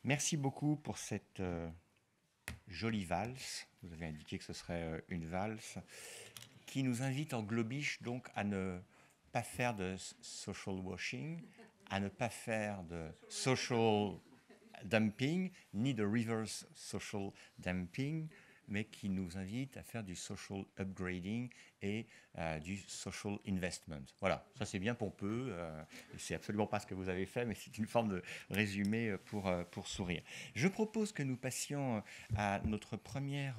Merci beaucoup pour cette jolie valse. Vous avez indiqué que ce serait une valse qui nous invite en globish donc à ne pas faire de social washing, à ne pas faire de social dumping, ni de reverse social dumping, mais qui nous invite à faire du social upgrading et du social investment. Voilà, ça c'est bien pompeux, c'est absolument pas ce que vous avez fait, mais c'est une forme de résumé pour sourire. Je propose que nous passions à notre première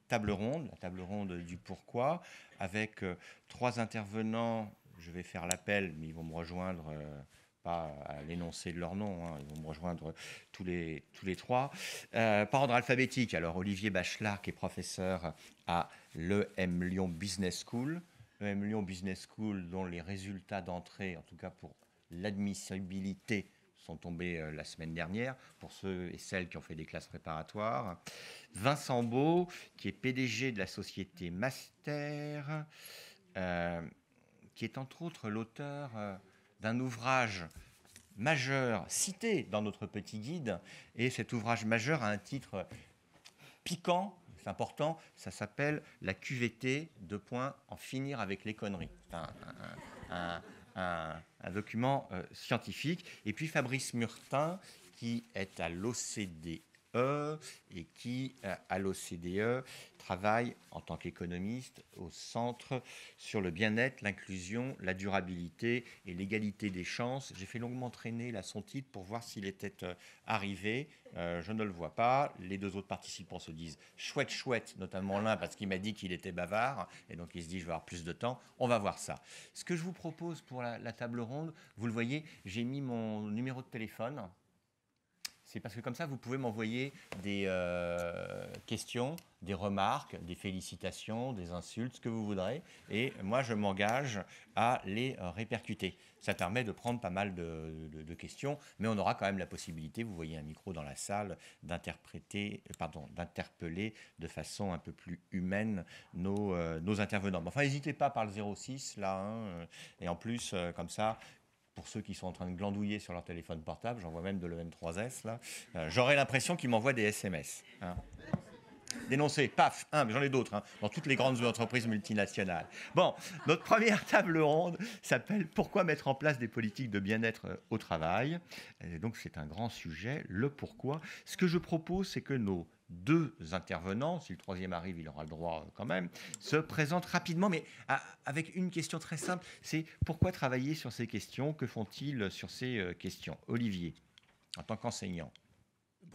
table ronde, la table ronde du pourquoi, avec trois intervenants. Je vais faire l'appel, mais ils vont me rejoindre pas à l'énoncé de leur nom, hein, ils vont me rejoindre tous les trois. Par ordre alphabétique, alors Olivier Bachelard, qui est professeur à l'EM Lyon Business School. L'EM Lyon Business School, dont les résultats d'entrée, en tout cas pour l'admissibilité, sont tombés la semaine dernière, pour ceux et celles qui ont fait des classes préparatoires. Vincent Beau, qui est PDG de la société Master, qui est entre autres l'auteur d'un ouvrage majeur cité dans notre petit guide. Et cet ouvrage majeur a un titre piquant, c'est important, ça s'appelle La QVT, en finir avec les conneries. C'est un document scientifique. Et puis Fabrice Murtin, qui est à l'OCDE et qui, à l'OCDE, travaille en tant qu'économiste au centre sur le bien-être, l'inclusion, la durabilité et l'égalité des chances. J'ai fait longuement traîner là son titre pour voir s'il était arrivé. Je ne le vois pas. Les deux autres participants se disent chouette, chouette, notamment l'un parce qu'il m'a dit qu'il était bavard et donc il se dit je vais avoir plus de temps. On va voir ça. Ce que je vous propose pour la table ronde, vous le voyez, j'ai mis mon numéro de téléphone. C'est parce que comme ça, vous pouvez m'envoyer des questions, des remarques, des félicitations, des insultes, ce que vous voudrez. Et moi, je m'engage à les répercuter. Ça permet de prendre pas mal de questions, mais on aura quand même la possibilité, vous voyez un micro dans la salle, d'interpeller de façon un peu plus humaine nos intervenants. Enfin, n'hésitez pas par le 06, là, hein, et en plus, comme ça, pour ceux qui sont en train de glandouiller sur leur téléphone portable, j'en vois même de l'EN3S, là, j'aurais l'impression qu'ils m'envoient des SMS. Hein. Dénoncer, paf, mais j'en ai d'autres, hein, dans toutes les grandes entreprises multinationales. Bon, notre première table ronde s'appelle « Pourquoi mettre en place des politiques de bien-être au travail ?» Et donc c'est un grand sujet, le pourquoi. Ce que je propose, c'est que nos deux intervenants, si le troisième arrive, il aura le droit quand même, se présentent rapidement, mais avec une question très simple, c'est pourquoi travailler sur ces questions? Que font-ils sur ces questions? Olivier, en tant qu'enseignant,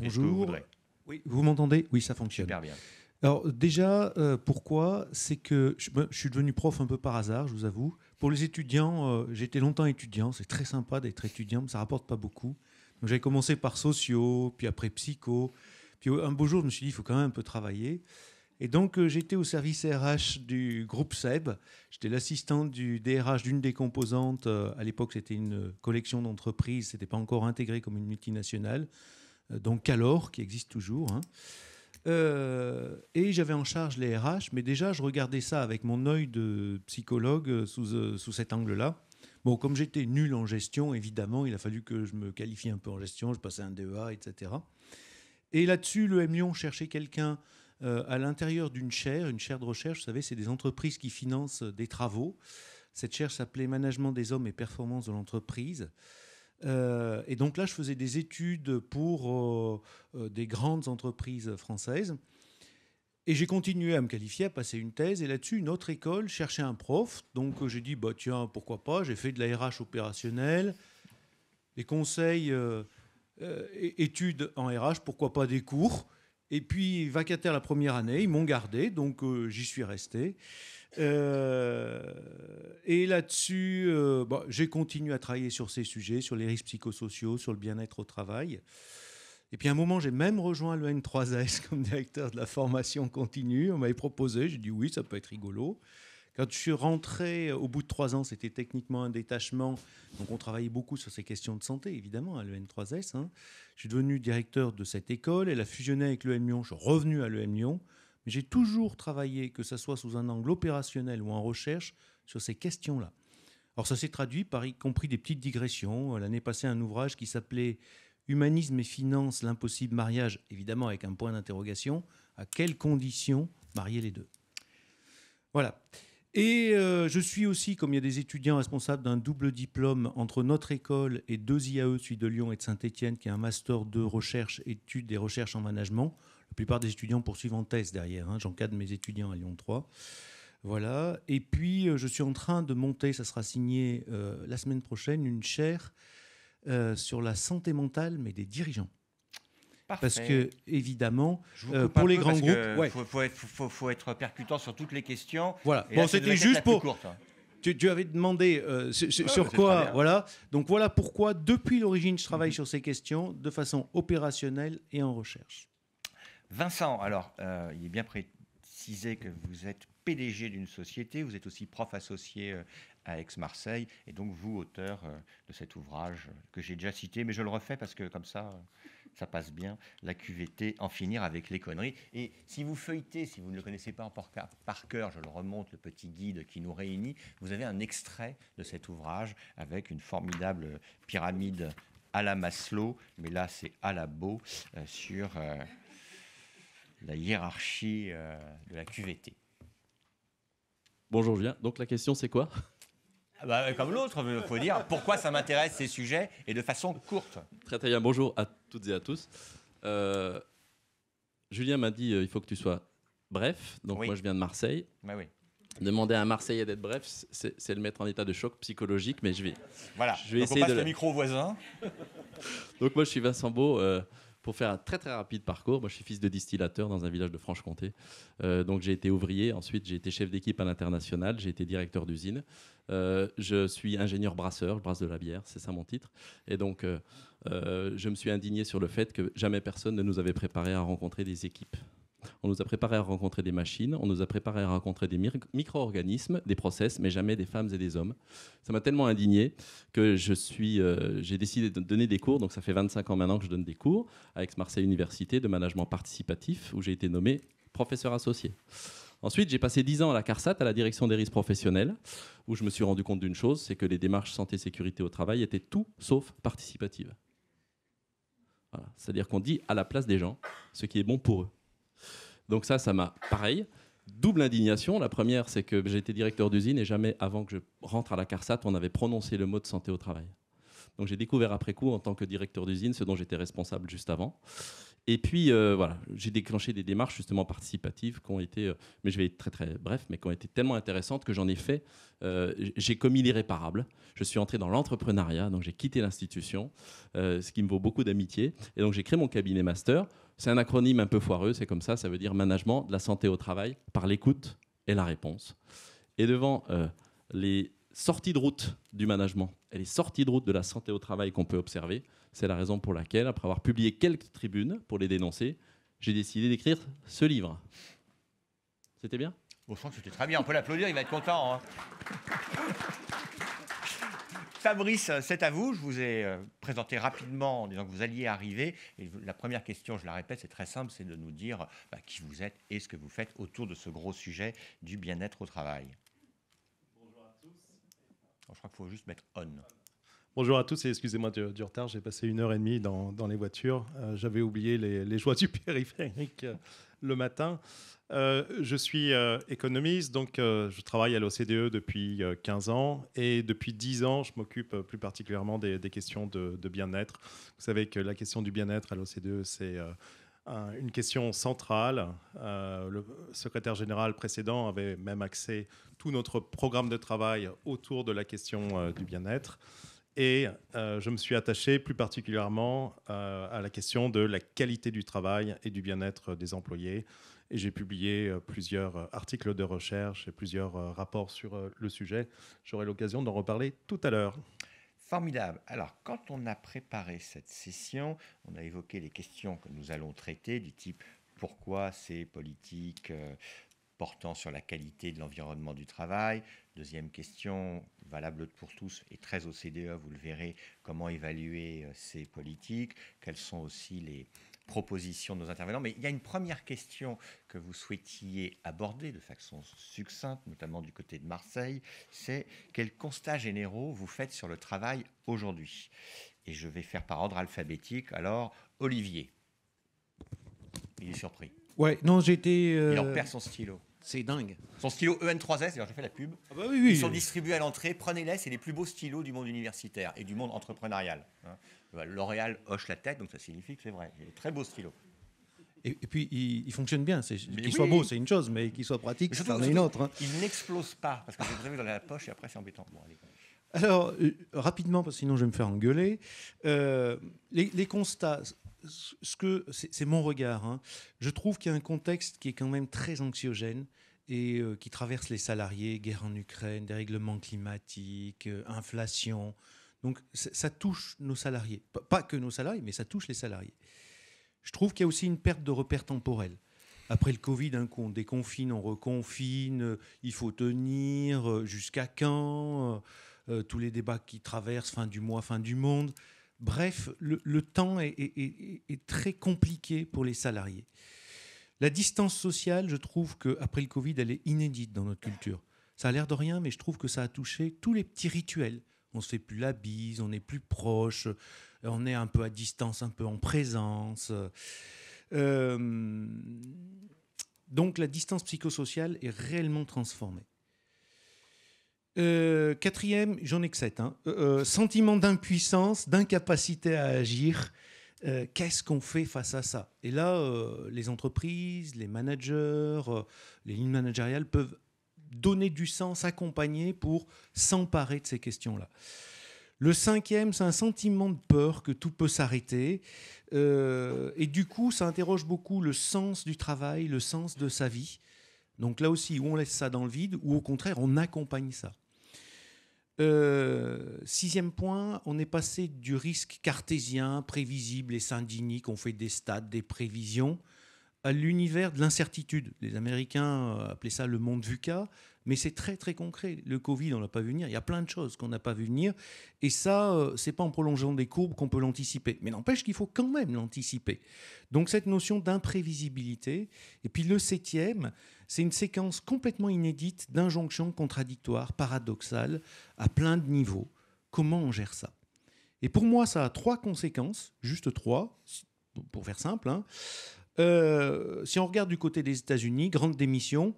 est-ce que vous Bonjour. voudrez? Oui, vous m'entendez? Oui, ça fonctionne. Super bien. Alors déjà, pourquoi? C'est que je suis devenu prof un peu par hasard, je vous avoue. Pour les étudiants, j'étais longtemps étudiant. C'est très sympa d'être étudiant, mais ça rapporte pas beaucoup. Donc j'avais commencé par sociaux, puis après psycho. Puis un beau jour, je me suis dit, il faut quand même un peu travailler. Et donc j'étais au service RH du groupe SEB. J'étais l'assistant du DRH d'une des composantes. À l'époque, c'était une collection d'entreprises. C'était pas encore intégré comme une multinationale. Donc Calor, qui existe toujours. Hein. Et j'avais en charge les RH, mais déjà je regardais ça avec mon œil de psychologue sous cet angle-là. Bon, comme j'étais nul en gestion, évidemment, il a fallu que je me qualifie un peu en gestion, je passais un DEA, etc. Et là-dessus, le M Lyon cherchait quelqu'un à l'intérieur d'une chaire, une chaire de recherche, vous savez, c'est des entreprises qui financent des travaux. Cette chaire s'appelait Management des hommes et performance de l'entreprise. Et donc là, je faisais des études pour des grandes entreprises françaises. Et j'ai continué à me qualifier, à passer une thèse. Et là-dessus, une autre école cherchait un prof. Donc j'ai dit, bah, tiens, pourquoi pas. J'ai fait de la RH opérationnelle, des conseils, études en RH, pourquoi pas des cours. Et puis, vacataire la première année, ils m'ont gardé, donc j'y suis resté. Et là-dessus, j'ai continué à travailler sur ces sujets, sur les risques psychosociaux, sur le bien-être au travail. Et puis à un moment, j'ai même rejoint le N3S comme directeur de la formation continue. On m'avait proposé, j'ai dit oui, ça peut être rigolo. Quand je suis rentré, au bout de 3 ans, c'était techniquement un détachement. Donc on travaillait beaucoup sur ces questions de santé, évidemment, à l'EN3S. Hein. Je suis devenu directeur de cette école. Elle a fusionné avec l'EM Lyon. Je suis revenu à l'EM Lyon. Mais j'ai toujours travaillé, que ce soit sous un angle opérationnel ou en recherche, sur ces questions-là. Alors ça s'est traduit par y compris des petites digressions. L'année passée, un ouvrage qui s'appelait Humanisme et finance, l'impossible mariage, évidemment avec un point d'interrogation. À quelles conditions marier les deux? Voilà. Et je suis aussi, comme il y a des étudiants responsables d'un double diplôme entre notre école et 2 IAE, celui de Lyon et de Saint-Étienne, qui est un master de recherche, études et recherche en management. La plupart des étudiants poursuivent en thèse derrière. J'encadre mes étudiants à Lyon 3. Voilà. Et puis, je suis en train de monter, ça sera signé la semaine prochaine, une chaire sur la santé mentale, mais des dirigeants. Parfait. Parce que, évidemment, pour les grands groupes... faut être percutant sur toutes les questions. Voilà. Bon, c'était juste pour... Tu avais demandé sur quoi, voilà. Donc voilà pourquoi, depuis l'origine, je travaille sur ces questions de façon opérationnelle et en recherche. Vincent, alors, il est bien précisé que vous êtes PDG d'une société, vous êtes aussi prof associé à Aix-Marseille, et donc vous, auteur de cet ouvrage que j'ai déjà cité, mais je le refais parce que comme ça passe bien, la QVT, en finir avec les conneries. Et si vous feuilletez, si vous ne le connaissez pas par cœur, je le remonte, le petit guide qui nous réunit, vous avez un extrait de cet ouvrage avec une formidable pyramide à la Maslow, mais là c'est à la Beau, sur la hiérarchie de la QVT. Bonjour Julien, donc la question c'est quoi? Comme l'autre, il faut dire pourquoi ça m'intéresse ces sujets et de façon courte. Très bien, bonjour à toutes et à tous. Julien m'a dit il faut que tu sois bref, donc oui. Moi je viens de Marseille. Oui. Demander à un Marseillais d'être bref, c'est le mettre en état de choc psychologique, mais je vais donc essayer on passe le micro au voisin. Donc moi je suis Vincent Beau. Pour faire un très très rapide parcours, moi je suis fils de distillateur dans un village de Franche-Comté. Donc j'ai été ouvrier, ensuite j'ai été chef d'équipe à l'international, j'ai été directeur d'usine. Je suis ingénieur brasseur, je brasse de la bière, c'est ça mon titre. Et donc je me suis indigné sur le fait que jamais personne ne nous avait préparé à rencontrer des équipes. On nous a préparé à rencontrer des machines, on nous a préparé à rencontrer des micro-organismes, des process, mais jamais des femmes et des hommes. Ça m'a tellement indigné que j'ai décidé de donner des cours, donc ça fait 25 ans maintenant que je donne des cours à Aix-Marseille Université de management participatif, où j'ai été nommé professeur associé. Ensuite, j'ai passé 10 ans à la CARSAT, à la direction des risques professionnels, où je me suis rendu compte d'une chose, c'est que les démarches santé-sécurité au travail étaient tout sauf participatives. Voilà. C'est-à-dire qu'on dit à la place des gens ce qui est bon pour eux. Donc ça m'a, pareil, double indignation. La première, c'est que j'étais directeur d'usine et jamais, avant que je rentre à la CARSAT, on avait prononcé le mot de santé au travail. Donc j'ai découvert après coup, en tant que directeur d'usine, ce dont j'étais responsable juste avant. Et puis, voilà, j'ai déclenché des démarches justement participatives qui ont été, mais je vais être très très bref, mais qui ont été tellement intéressantes que j'en ai fait, j'ai commis l'irréparable. Je suis entré dans l'entrepreneuriat, donc j'ai quitté l'institution, ce qui me vaut beaucoup d'amitié. Et donc j'ai créé mon cabinet master. C'est un acronyme un peu foireux, c'est comme ça veut dire management de la santé au travail par l'écoute et la réponse. Et devant les sorties de route du management et les sorties de route de la santé au travail qu'on peut observer, c'est la raison pour laquelle, après avoir publié quelques tribunes pour les dénoncer, j'ai décidé d'écrire ce livre. C'était bien ? Je sens que c'était très bien, on peut l'applaudir, il va être content. Hein. Fabrice, c'est à vous. Je vous ai présenté rapidement en disant que vous alliez arriver. Et la première question, je la répète, c'est très simple, c'est de nous dire qui vous êtes et ce que vous faites autour de ce gros sujet du bien-être au travail. Bonjour à tous. Alors, je crois qu'il faut juste mettre on. Bonjour à tous et excusez-moi du retard, j'ai passé 1h30 dans les voitures. J'avais oublié les joies du périphérique le matin. Je suis économiste, donc je travaille à l'OCDE depuis 15 ans et depuis 10 ans, je m'occupe plus particulièrement des questions de bien-être. Vous savez que la question du bien-être à l'OCDE, c'est une question centrale. Le secrétaire général précédent avait même axé tout notre programme de travail autour de la question du bien-être. Et je me suis attaché plus particulièrement à la question de la qualité du travail et du bien-être des employés. Et j'ai publié plusieurs articles de recherche et plusieurs rapports sur le sujet. J'aurai l'occasion d'en reparler tout à l'heure. Formidable. Alors, quand on a préparé cette session, on a évoqué les questions que nous allons traiter, du type pourquoi ces politiques portant sur la qualité de l'environnement du travail. Deuxième question, valable pour tous et très OCDE, vous le verrez, comment évaluer ces politiques, quelles sont aussi les propositions de nos intervenants. Mais il y a une première question que vous souhaitiez aborder de façon succincte, notamment du côté de Marseille, c'est quels constats généraux vous faites sur le travail aujourd'hui ? Et je vais faire par ordre alphabétique. Alors, Olivier. Il est surpris. Ouais, non, j'étais. Il en perd son stylo. C'est dingue. Son stylo EN3S, alors j'ai fait la pub. Ah bah oui, oui. Ils sont distribués à l'entrée. Prenez-les, c'est les plus beaux stylos du monde universitaire et du monde entrepreneurial. L'Oréal hoche la tête, donc ça signifie que c'est vrai. Il y a des très beaux stylos. Et puis, il fonctionne bien. Qu'il oui. soit beau, c'est une chose, mais qu'il soit pratique, c'en est une autre. Hein. Il n'explose pas, parce que j'ai prévu dans la poche et après c'est embêtant. Bon, allez. Alors, rapidement, parce que sinon je vais me faire engueuler. Les constats, c'est mon regard. Hein. Je trouve qu'il y a un contexte qui est quand même très anxiogène et qui traverse les salariés, guerre en Ukraine, dérèglement climatique, inflation. Donc ça touche nos salariés. Pas que nos salariés, mais ça touche les salariés. Je trouve qu'il y a aussi une perte de repères temporels. Après le Covid, un coup on déconfine, on reconfine, il faut tenir, jusqu'à quand tous les débats qui traversent, fin du mois, fin du monde. Bref, le temps est très compliqué pour les salariés. La distance sociale, je trouve qu'après le Covid, elle est inédite dans notre culture. Ça a l'air de rien, mais je trouve que ça a touché tous les petits rituels. On ne se fait plus la bise, on est plus proche, on est un peu à distance, un peu en présence. Donc la distance psychosociale est réellement transformée. Quatrième, j'en ai que 7. Sentiment d'impuissance, d'incapacité à agir. Qu'est-ce qu'on fait face à ça? Et là, les entreprises, les managers, les lignes managériales peuvent donner du sens, accompagner pour s'emparer de ces questions-là. Le 5e, c'est un sentiment de peur que tout peut s'arrêter. Et du coup, ça interroge beaucoup le sens du travail, le sens de sa vie. Donc là aussi, où on laisse ça dans le vide, ou au contraire, on accompagne ça. 6e point, on est passé du risque cartésien, prévisible et syndinique, on fait des stats, des prévisions, à l'univers de l'incertitude. Les Américains appelaient ça le monde VUCA, mais c'est très très concret. Le Covid, on ne l'a pas vu venir. Il y a plein de choses qu'on n'a pas vu venir. Et ça, c'est pas en prolongeant des courbes qu'on peut l'anticiper. Mais n'empêche qu'il faut quand même l'anticiper. Donc cette notion d'imprévisibilité. Et puis le 7e, c'est une séquence complètement inédite d'injonctions contradictoires, paradoxales, à plein de niveaux. Comment on gère ça? Et pour moi, ça a 3 conséquences, juste 3, pour faire simple. Hein. Si on regarde du côté des États-Unis, grande démission,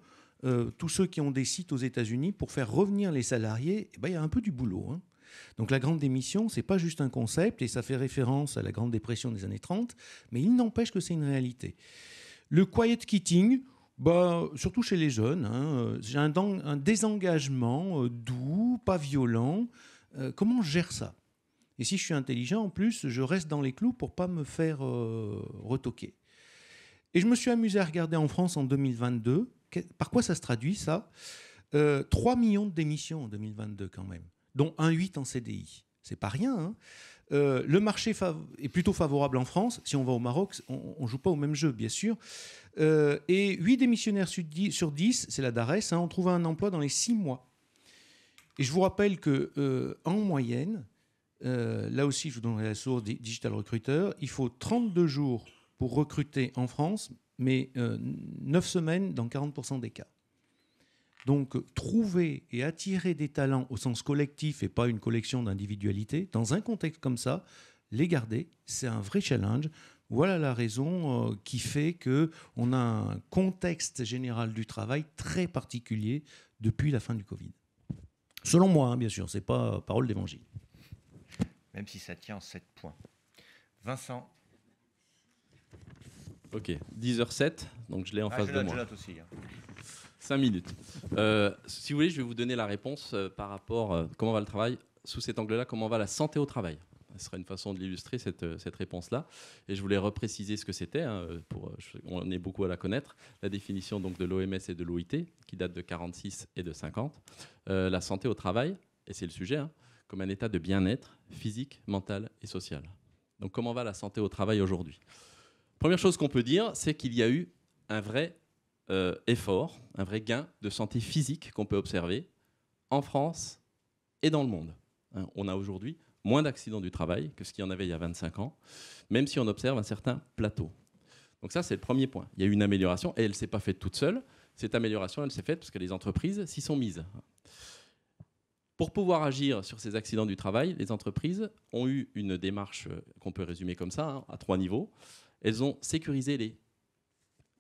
tous ceux qui ont des sites aux États-Unis, pour faire revenir les salariés, il y a un peu du boulot. Hein. Donc la grande démission, ce n'est pas juste un concept, et ça fait référence à la Grande Dépression des années 30, mais il n'empêche que c'est une réalité. Le quiet quitting, surtout chez les jeunes, hein, j'ai un désengagement doux, pas violent. Comment je gère ça? Et si je suis intelligent, en plus, je reste dans les clous pour ne pas me faire retoquer. Et je me suis amusé à regarder en France en 2022. Par quoi ça se traduit, ça? 3 millions de démissions en 2022 quand même, dont 1,8 en CDI. C'est pas rien. Hein. Le marché est plutôt favorable en France. Si on va au Maroc, on ne joue pas au même jeu, bien sûr. Et 8 démissionnaires sur 10, c'est la DARES, hein, ont trouvé un emploi dans les 6 mois. Et je vous rappelle qu'en moyenne, là aussi, je vous donnerai la source Digital Recruiter, il faut 32 jours pour recruter en France, mais 9 semaines dans 40% des cas. Donc, trouver et attirer des talents au sens collectif et pas une collection d'individualités, dans un contexte comme ça, les garder, c'est un vrai challenge. Voilà la raison qui fait qu'on a un contexte général du travail très particulier depuis la fin du Covid. Selon moi, hein, bien sûr, ce n'est pas parole d'évangile. Même si ça tient en 7 points. Vincent. Ok, 10h07, donc je l'ai en face de moi. Je note aussi. Hein. 5 minutes. Si vous voulez, je vais vous donner la réponse par rapport à comment va le travail, sous cet angle-là, comment va la santé au travail. Ce serait une façon de l'illustrer, cette réponse-là. Et je voulais repréciser ce que c'était, hein, on est beaucoup à la connaître, la définition donc, de l'OMS et de l'OIT, qui date de 46 et de 50. La santé au travail, et c'est le sujet, hein, comme un état de bien-être physique, mental et social. Donc comment va la santé au travail aujourd'hui? Première chose qu'on peut dire, c'est qu'il y a eu un vrai effort, un vrai gain de santé physique qu'on peut observer en France et dans le monde. Hein, on a aujourd'hui moins d'accidents du travail que ce qu'il y en avait il y a 25 ans, même si on observe un certain plateau. Donc ça, c'est le premier point. Il y a eu une amélioration et elle ne s'est pas faite toute seule. Cette amélioration, elle s'est faite parce que les entreprises s'y sont mises. Pour pouvoir agir sur ces accidents du travail, les entreprises ont eu une démarche qu'on peut résumer comme ça, hein, à 3 niveaux. Elles ont sécurisé les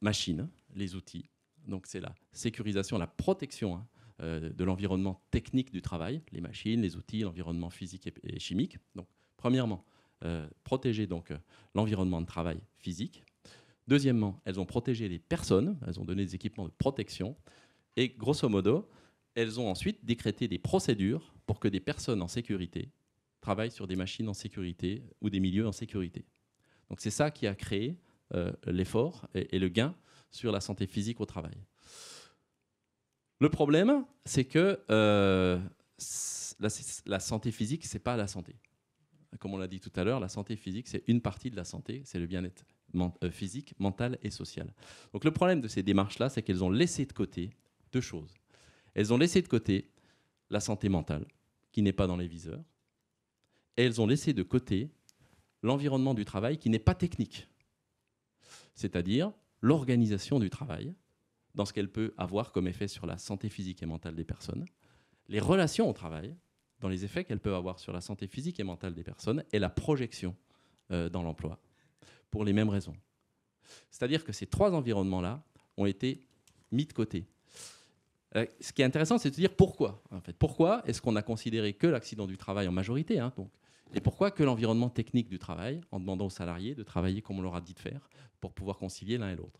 machines, les outils. Donc c'est la sécurisation, la protection, hein, de l'environnement technique du travail, les machines, les outils, l'environnement physique et chimique. Donc premièrement, protéger donc l'environnement de travail physique. Deuxièmement, elles ont protégé les personnes, elles ont donné des équipements de protection. Et grosso modo, elles ont ensuite décrété des procédures pour que des personnes en sécurité travaillent sur des machines en sécurité ou des milieux en sécurité. Donc c'est ça qui a créé l'effort et le gain sur la santé physique au travail. Le problème, c'est que la santé physique, ce n'est pas la santé. Comme on l'a dit tout à l'heure, la santé physique, c'est une partie de la santé, c'est le bien-être physique, mental et social. Donc le problème de ces démarches-là, c'est qu'elles ont laissé de côté 2 choses. Elles ont laissé de côté la santé mentale, qui n'est pas dans les viseurs, et elles ont laissé de côté l'environnement du travail, qui n'est pas technique. C'est-à-dire l'organisation du travail, dans ce qu'elle peut avoir comme effet sur la santé physique et mentale des personnes, les relations au travail, dans les effets qu'elles peuvent avoir sur la santé physique et mentale des personnes, et la projection dans l'emploi, pour les mêmes raisons. C'est-à-dire que ces 3 environnements-là ont été mis de côté. Ce qui est intéressant, c'est de se dire pourquoi. En fait, pourquoi est-ce qu'on a considéré que l'accident du travail en majorité, hein, donc, et pourquoi que l'environnement technique du travail, en demandant aux salariés de travailler comme on leur a dit de faire, pour pouvoir concilier l'un et l'autre.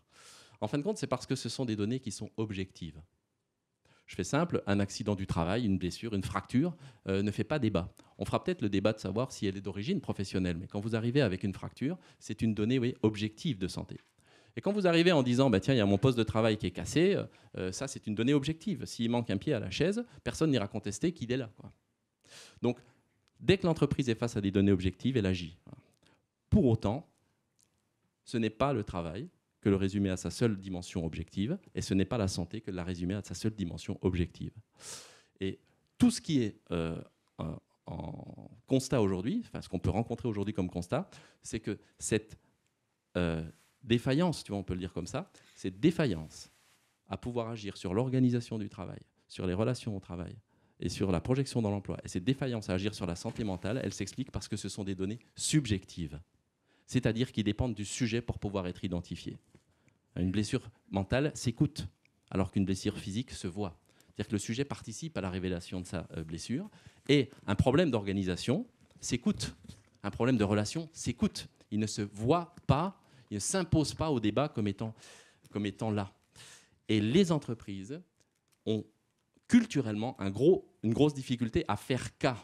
En fin de compte, c'est parce que ce sont des données qui sont objectives. Je fais simple, un accident du travail, une blessure, une fracture ne fait pas débat. On fera peut-être le débat de savoir si elle est d'origine professionnelle, mais quand vous arrivez avec une fracture, c'est une donnée, oui, objective de santé. Et quand vous arrivez en disant, bah, tiens, il y a mon poste de travail qui est cassé, ça c'est une donnée objective. S'il manque un pied à la chaise, personne n'ira contester qu'il est là, quoi. Donc, dès que l'entreprise est face à des données objectives, elle agit. Pour autant, ce n'est pas le travail que le résumer à sa seule dimension objective, et ce n'est pas la santé que de la résumer à sa seule dimension objective. Et tout ce qui est en constat aujourd'hui, enfin, ce qu'on peut rencontrer aujourd'hui comme constat, c'est que cette défaillance, tu vois, on peut le dire comme ça, cette défaillance à pouvoir agir sur l'organisation du travail, sur les relations au travail et sur la projection dans l'emploi, et cette défaillance à agir sur la santé mentale, elle s'explique parce que ce sont des données subjectives, c'est-à-dire qui dépendent du sujet pour pouvoir être identifiées. Une blessure mentale s'écoute, alors qu'une blessure physique se voit. C'est-à-dire que le sujet participe à la révélation de sa blessure, et un problème d'organisation s'écoute, un problème de relation s'écoute. Il ne se voit pas, il ne s'impose pas au débat comme étant là. Et les entreprises ont culturellement une grosse difficulté à faire cas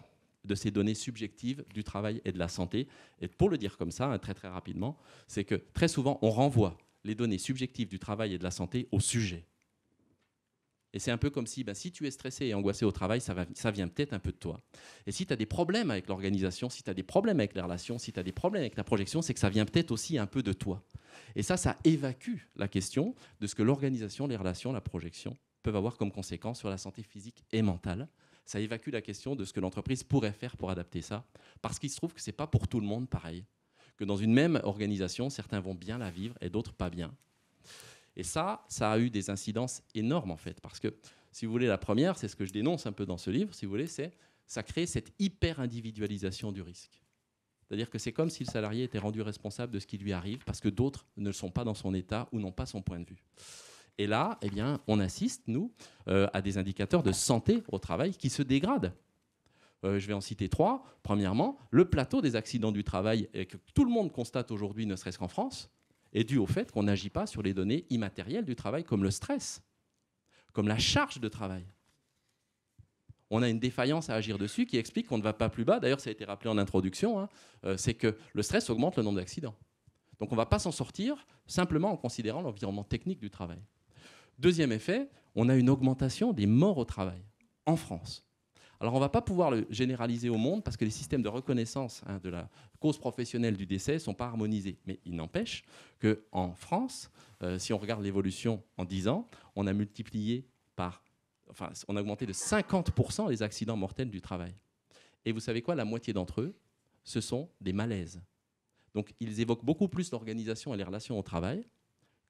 de ces données subjectives du travail et de la santé. Et pour le dire comme ça, hein, très très rapidement, c'est que très souvent, on renvoie les données subjectives du travail et de la santé au sujet. Et c'est un peu comme si tu es stressé et angoissé au travail, ça vient peut-être un peu de toi. Et si tu as des problèmes avec l'organisation, si tu as des problèmes avec les relations, si tu as des problèmes avec la projection, c'est que ça vient peut-être aussi un peu de toi. Et ça évacue la question de ce que l'organisation, les relations, la projection peuvent avoir comme conséquence sur la santé physique et mentale. Ça évacue la question de ce que l'entreprise pourrait faire pour adapter ça, parce qu'il se trouve que ce n'est pas pour tout le monde pareil, que dans une même organisation, certains vont bien la vivre et d'autres pas bien. Et ça a eu des incidences énormes en fait, parce que si vous voulez, la première, c'est ce que je dénonce un peu dans ce livre, si vous voulez, c'est ça crée cette hyper-individualisation du risque. C'est-à-dire que c'est comme si le salarié était rendu responsable de ce qui lui arrive, parce que d'autres ne sont pas dans son état ou n'ont pas son point de vue. Et là, eh bien, on assiste, nous, à des indicateurs de santé au travail qui se dégradent. Je vais en citer 3. Premièrement, le plateau des accidents du travail, et que tout le monde constate aujourd'hui, ne serait-ce qu'en France, est dû au fait qu'on n'agit pas sur les données immatérielles du travail, comme le stress, comme la charge de travail. On a une défaillance à agir dessus qui explique qu'on ne va pas plus bas. D'ailleurs, ça a été rappelé en introduction, hein, c'est que le stress augmente le nombre d'accidents. Donc on ne va pas s'en sortir simplement en considérant l'environnement technique du travail. Deuxième effet, on a une augmentation des morts au travail en France. Alors, on ne va pas pouvoir le généraliser au monde parce que les systèmes de reconnaissance de la cause professionnelle du décès ne sont pas harmonisés. Mais il n'empêche qu'en France, si on regarde l'évolution en 10 ans, on a on a augmenté de 50% les accidents mortels du travail. Et vous savez quoi? La moitié d'entre eux, ce sont des malaises. Donc, ils évoquent beaucoup plus l'organisation et les relations au travail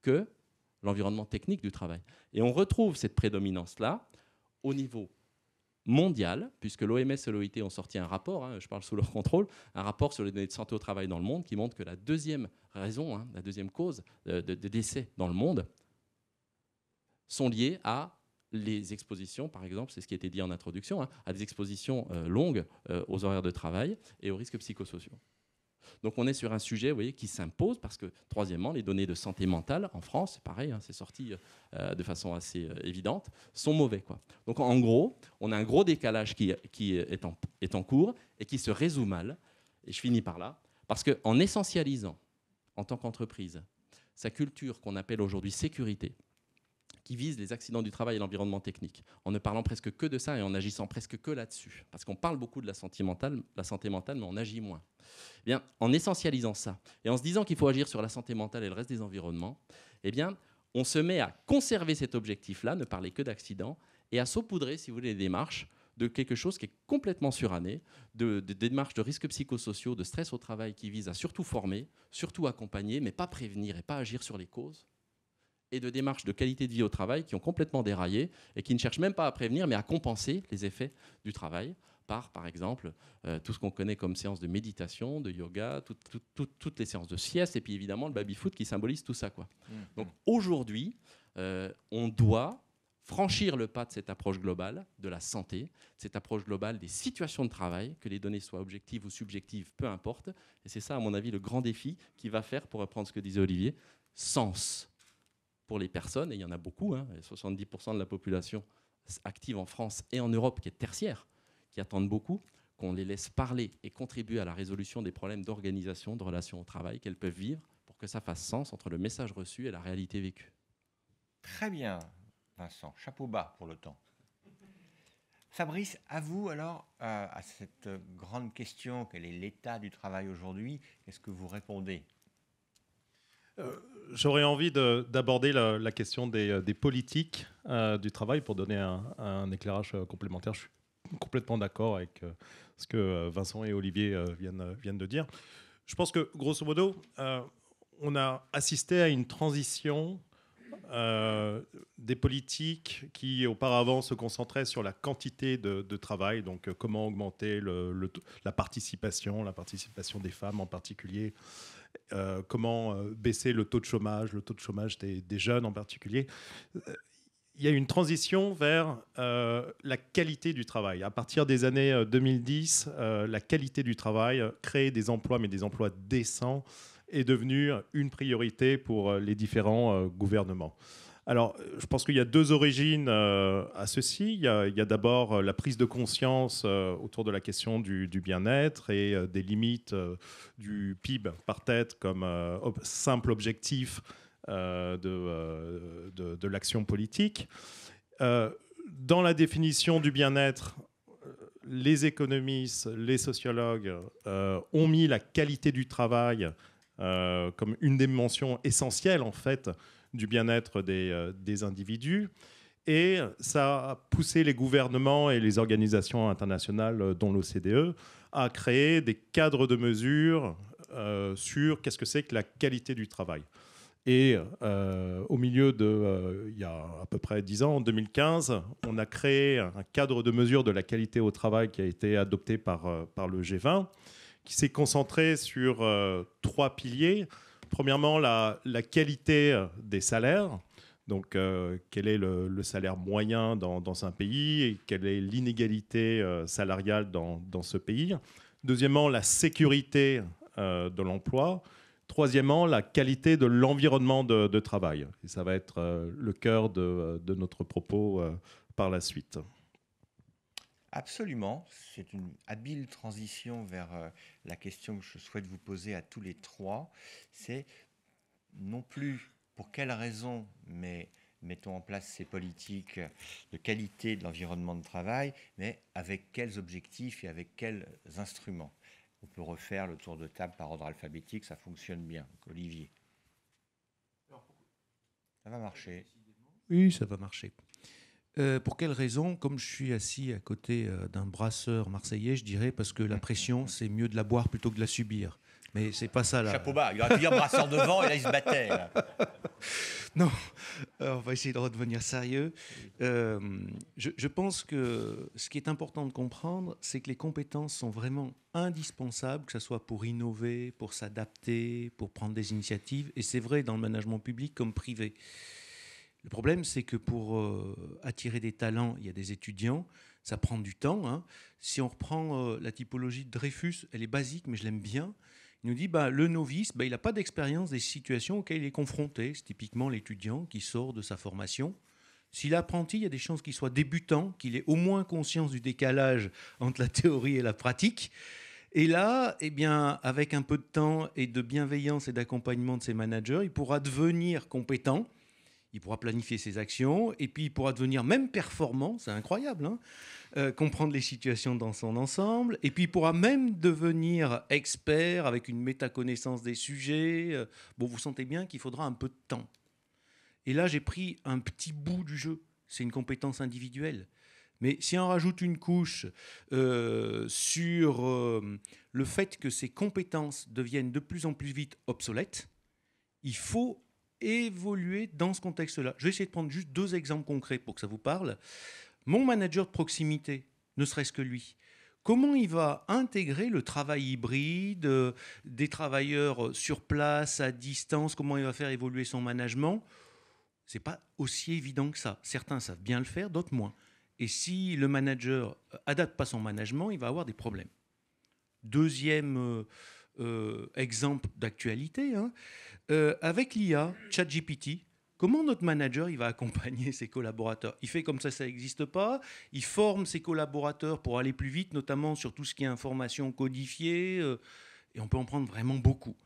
que l'environnement technique du travail. Et on retrouve cette prédominance-là au niveau mondiale, puisque l'OMS et l'OIT ont sorti un rapport, hein, je parle sous leur contrôle, un rapport sur les données de santé au travail dans le monde qui montre que la deuxième raison, hein, la deuxième cause de décès dans le monde sont liées à les expositions, par exemple, c'est ce qui a été dit en introduction, hein, à des expositions longues aux horaires de travail et aux risques psychosociaux. Donc on est sur un sujet, vous voyez, qui s'impose parce que, troisièmement, les données de santé mentale en France, c'est pareil, hein, c'est sorti de façon assez évidente, sont mauvais, quoi. Donc en gros, on a un gros décalage qui est en cours et qui se résout mal. Et je finis par là, parce qu'en essentialisant, en tant qu'entreprise, sa culture qu'on appelle aujourd'hui sécurité, qui vise les accidents du travail et l'environnement technique, en ne parlant presque que de ça et en agissant presque que là-dessus. Parce qu'on parle beaucoup de la santé mentale, mais on agit moins. Eh bien, en essentialisant ça et en se disant qu'il faut agir sur la santé mentale et le reste des environnements, eh bien, on se met à conserver cet objectif-là, ne parler que d'accidents, et à saupoudrer, si vous voulez, les démarches de quelque chose qui est complètement suranné, de démarches de risques psychosociaux, de stress au travail qui visent à surtout former, surtout accompagner, mais pas prévenir et pas agir sur les causes, et de démarches de qualité de vie au travail qui ont complètement déraillé et qui ne cherchent même pas à prévenir, mais à compenser les effets du travail par exemple, tout ce qu'on connaît comme séances de méditation, de yoga, toutes les séances de sieste, et puis évidemment le baby-foot qui symbolise tout ça, quoi. Donc aujourd'hui, on doit franchir le pas de cette approche globale de la santé, cette approche globale des situations de travail, que les données soient objectives ou subjectives, peu importe. Et c'est ça, à mon avis, le grand défi qui va faire, pour reprendre ce que disait Olivier, sens pour les personnes, et il y en a beaucoup, hein, 70% de la population active en France et en Europe qui est tertiaire, qui attendent beaucoup, qu'on les laisse parler et contribuer à la résolution des problèmes d'organisation, de relations au travail qu'elles peuvent vivre pour que ça fasse sens entre le message reçu et la réalité vécue. Très bien, Vincent. Chapeau bas pour le temps. Fabrice, à vous alors, à cette grande question, quel est l'état du travail aujourd'hui? Qu'est-ce que vous répondez? J'aurais envie d'aborder la question des politiques du travail pour donner un éclairage complémentaire. Je suis complètement d'accord avec ce que Vincent et Olivier viennent de dire. Je pense que, grosso modo, on a assisté à une transition des politiques qui, auparavant, se concentraient sur la quantité de travail, donc comment augmenter la participation des femmes en particulier, comment baisser le taux de chômage des jeunes en particulier. Il y a une transition vers la qualité du travail. À partir des années 2010, la qualité du travail, créer des emplois, mais des emplois décents, est devenue une priorité pour les différents gouvernements. Alors, je pense qu'il y a deux origines à ceci. Il y a d'abord la prise de conscience autour de la question du bien-être et des limites du PIB par tête comme simple objectif de l'action politique. Dans la définition du bien-être, les économistes, les sociologues ont mis la qualité du travail comme une des mentions essentielles en fait du bien-être des individus. Et ça a poussé les gouvernements et les organisations internationales, dont l'OCDE, à créer des cadres de mesure sur qu'est-ce que c'est que la qualité du travail. Et au milieu il y a à peu près 10 ans, en 2015, on a créé un cadre de mesure de la qualité au travail qui a été adopté par le G20, qui s'est concentré sur 3 piliers. Premièrement, la qualité des salaires. Donc, quel est le salaire moyen dans un pays et quelle est l'inégalité salariale dans ce pays. Deuxièmement, la sécurité de l'emploi. Troisièmement, la qualité de l'environnement de travail. Et ça va être le cœur de notre propos par la suite. Absolument. C'est une habile transition vers la question que je souhaite vous poser à tous les trois. C'est non plus pour quelles raisons, mais mettons en place ces politiques de qualité de l'environnement de travail, mais avec quels objectifs et avec quels instruments. On peut refaire le tour de table par ordre alphabétique, ça fonctionne bien. Olivier. Ça va marcher. Oui, ça va marcher. Pour quelle raison? Comme je suis assis à côté d'un brasseur marseillais, je dirais parce que la pression, c'est mieux de la boire plutôt que de la subir. Mais c'est pas ça là. Chapeau bas, il aurait pu dire brasseur devant et là il se battait. Là. Non, on va essayer de redevenir sérieux. Je pense que ce qui est important de comprendre, c'est que les compétences sont vraiment indispensables, que ce soit pour innover, pour s'adapter, pour prendre des initiatives. Et c'est vrai dans le management public comme privé. Le problème, c'est que pour attirer des talents, il y a des étudiants, ça prend du temps. Hein. Si on reprend la typologie de Dreyfus, elle est basique, mais je l'aime bien. Il nous dit le novice, il n'a pas d'expérience des situations auxquelles il est confronté. C'est typiquement l'étudiant qui sort de sa formation. Si l'apprenti, il y a des chances qu'il soit débutant, qu'il ait au moins conscience du décalage entre la théorie et la pratique. Et là, eh bien, avec un peu de temps et de bienveillance et d'accompagnement de ses managers, il pourra devenir compétent. Il pourra planifier ses actions et puis il pourra devenir même performant, c'est incroyable, hein, comprendre les situations dans son ensemble. Et puis il pourra même devenir expert avec une métaconnaissance des sujets. Bon, vous sentez bien qu'il faudra un peu de temps. Et là, j'ai pris un petit bout du jeu. C'est une compétence individuelle. Mais si on rajoute une couche sur le fait que ces compétences deviennent de plus en plus vite obsolètes, il faut évoluer dans ce contexte-là. Je vais essayer de prendre juste 2 exemples concrets pour que ça vous parle. Mon manager de proximité, ne serait-ce que lui, comment il va intégrer le travail hybride, des travailleurs sur place, à distance, comment il va faire évoluer son management? Ce n'est pas aussi évident que ça. Certains savent bien le faire, d'autres moins. Et si le manager n'adapte pas son management, il va avoir des problèmes. Deuxième exemple d'actualité, hein, avec l'IA, ChatGPT, comment notre manager il va accompagner ses collaborateurs? Il fait comme ça n'existe pas, il forme ses collaborateurs pour aller plus vite, notamment sur tout ce qui est information codifiée, et on peut en prendre vraiment beaucoup.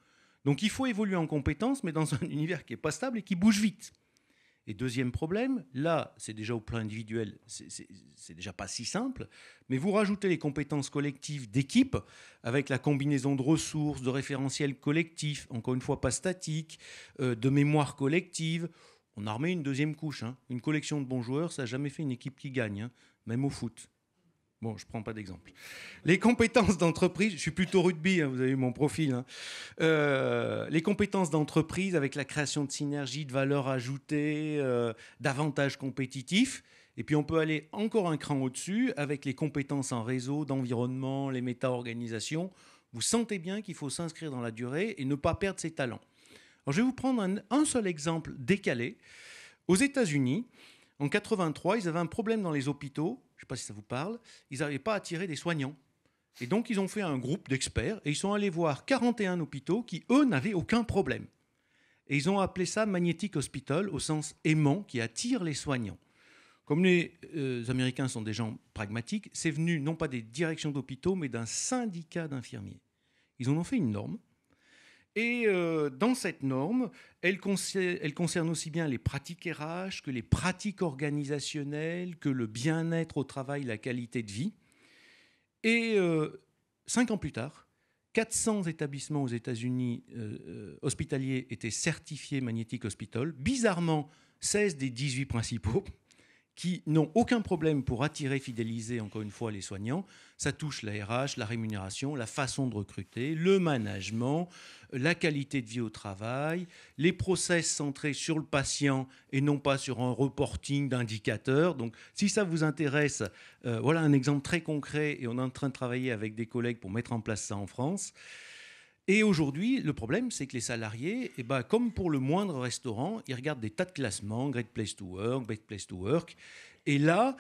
Donc il faut évoluer en compétences, mais dans un univers qui n'est pas stable et qui bouge vite. Et deuxième problème, là, c'est déjà au plan individuel, c'est déjà pas si simple, mais vous rajoutez les compétences collectives d'équipe avec la combinaison de ressources, de référentiels collectifs, encore une fois pas statiques, de mémoire collective. On a remis une deuxième couche. Hein. Une collection de bons joueurs, ça n'a jamais fait une équipe qui gagne, hein, même au foot. Bon, je ne prends pas d'exemple. Les compétences d'entreprise, je suis plutôt rugby, hein, vous avez vu mon profil. Hein. Les compétences d'entreprise avec la création de synergies, de valeurs ajoutées, d'avantages compétitifs. Et puis on peut aller encore un cran au-dessus avec les compétences en réseau, d'environnement, les méta-organisations. Vous sentez bien qu'il faut s'inscrire dans la durée et ne pas perdre ses talents. Alors, je vais vous prendre un seul exemple décalé. Aux États-Unis, en 1983, ils avaient un problème dans les hôpitaux. Je ne sais pas si ça vous parle, ils n'arrivaient pas à attirer des soignants. Et donc, ils ont fait un groupe d'experts et ils sont allés voir 41 hôpitaux qui, eux, n'avaient aucun problème. Et ils ont appelé ça Magnetic Hospital, au sens aimant, qui attire les soignants. Comme les Américains sont des gens pragmatiques, c'est venu non pas des directions d'hôpitaux, mais d'un syndicat d'infirmiers. Ils en ont fait une norme. Et dans cette norme, elle concerne aussi bien les pratiques RH que les pratiques organisationnelles, que le bien-être au travail, la qualité de vie. Et 5 ans plus tard, 400 établissements aux États-Unis hospitaliers étaient certifiés Magnetic Hospital. Bizarrement, 16 des 18 principaux qui n'ont aucun problème pour attirer, fidéliser, encore une fois, les soignants. Ça touche la RH, la rémunération, la façon de recruter, le management, la qualité de vie au travail, les process centrés sur le patient et non pas sur un reporting d'indicateurs. Donc, si ça vous intéresse, voilà un exemple très concret et on est en train de travailler avec des collègues pour mettre en place ça en France. Et aujourd'hui, le problème, c'est que les salariés, comme pour le moindre restaurant, ils regardent des tas de classements, Great Place to Work, Best Place to Work. Et là,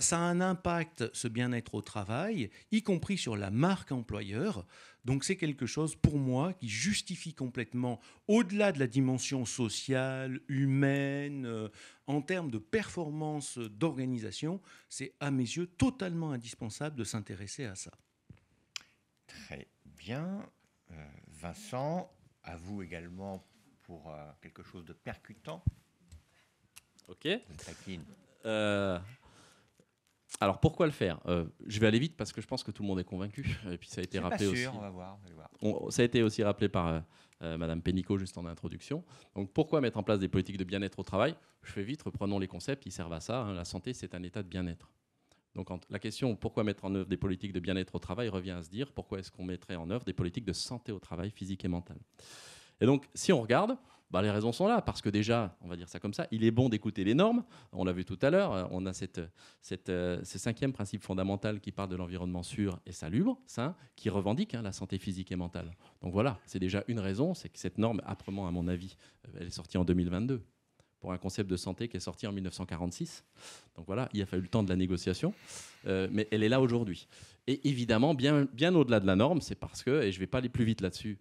ça a un impact, ce bien-être au travail, y compris sur la marque employeur. Donc c'est quelque chose, pour moi, qui justifie complètement, au-delà de la dimension sociale, humaine, en termes de performance d'organisation, c'est à mes yeux totalement indispensable de s'intéresser à ça. Très bien. Vincent, à vous également pour quelque chose de percutant. Ok. Alors pourquoi le faire? Je vais aller vite parce que je pense que tout le monde est convaincu. Et puis ça a été rappelé aussi. On va voir. Ça a été aussi rappelé par Madame Pénicaud juste en introduction. Donc pourquoi mettre en place des politiques de bien-être au travail? Je fais vite, reprenons les concepts qui servent à ça. Hein. La santé, c'est un état de bien-être. Donc la question pourquoi mettre en œuvre des politiques de bien-être au travail revient à se dire pourquoi est-ce qu'on mettrait en œuvre des politiques de santé au travail physique et mentale. Et donc si on regarde, les raisons sont là, parce que déjà, on va dire ça comme ça, il est bon d'écouter les normes. On l'a vu tout à l'heure, on a ce 5e principe fondamental qui parle de l'environnement sûr et salubre, sain, qui revendique la santé physique et mentale. Donc voilà, c'est déjà une raison, c'est que cette norme, âprement à mon avis, elle est sortie en 2022, pour un concept de santé qui est sorti en 1946. Donc voilà, il a fallu le temps de la négociation, mais elle est là aujourd'hui. Et évidemment, bien au-delà de la norme, c'est parce que, et je ne vais pas aller plus vite là-dessus,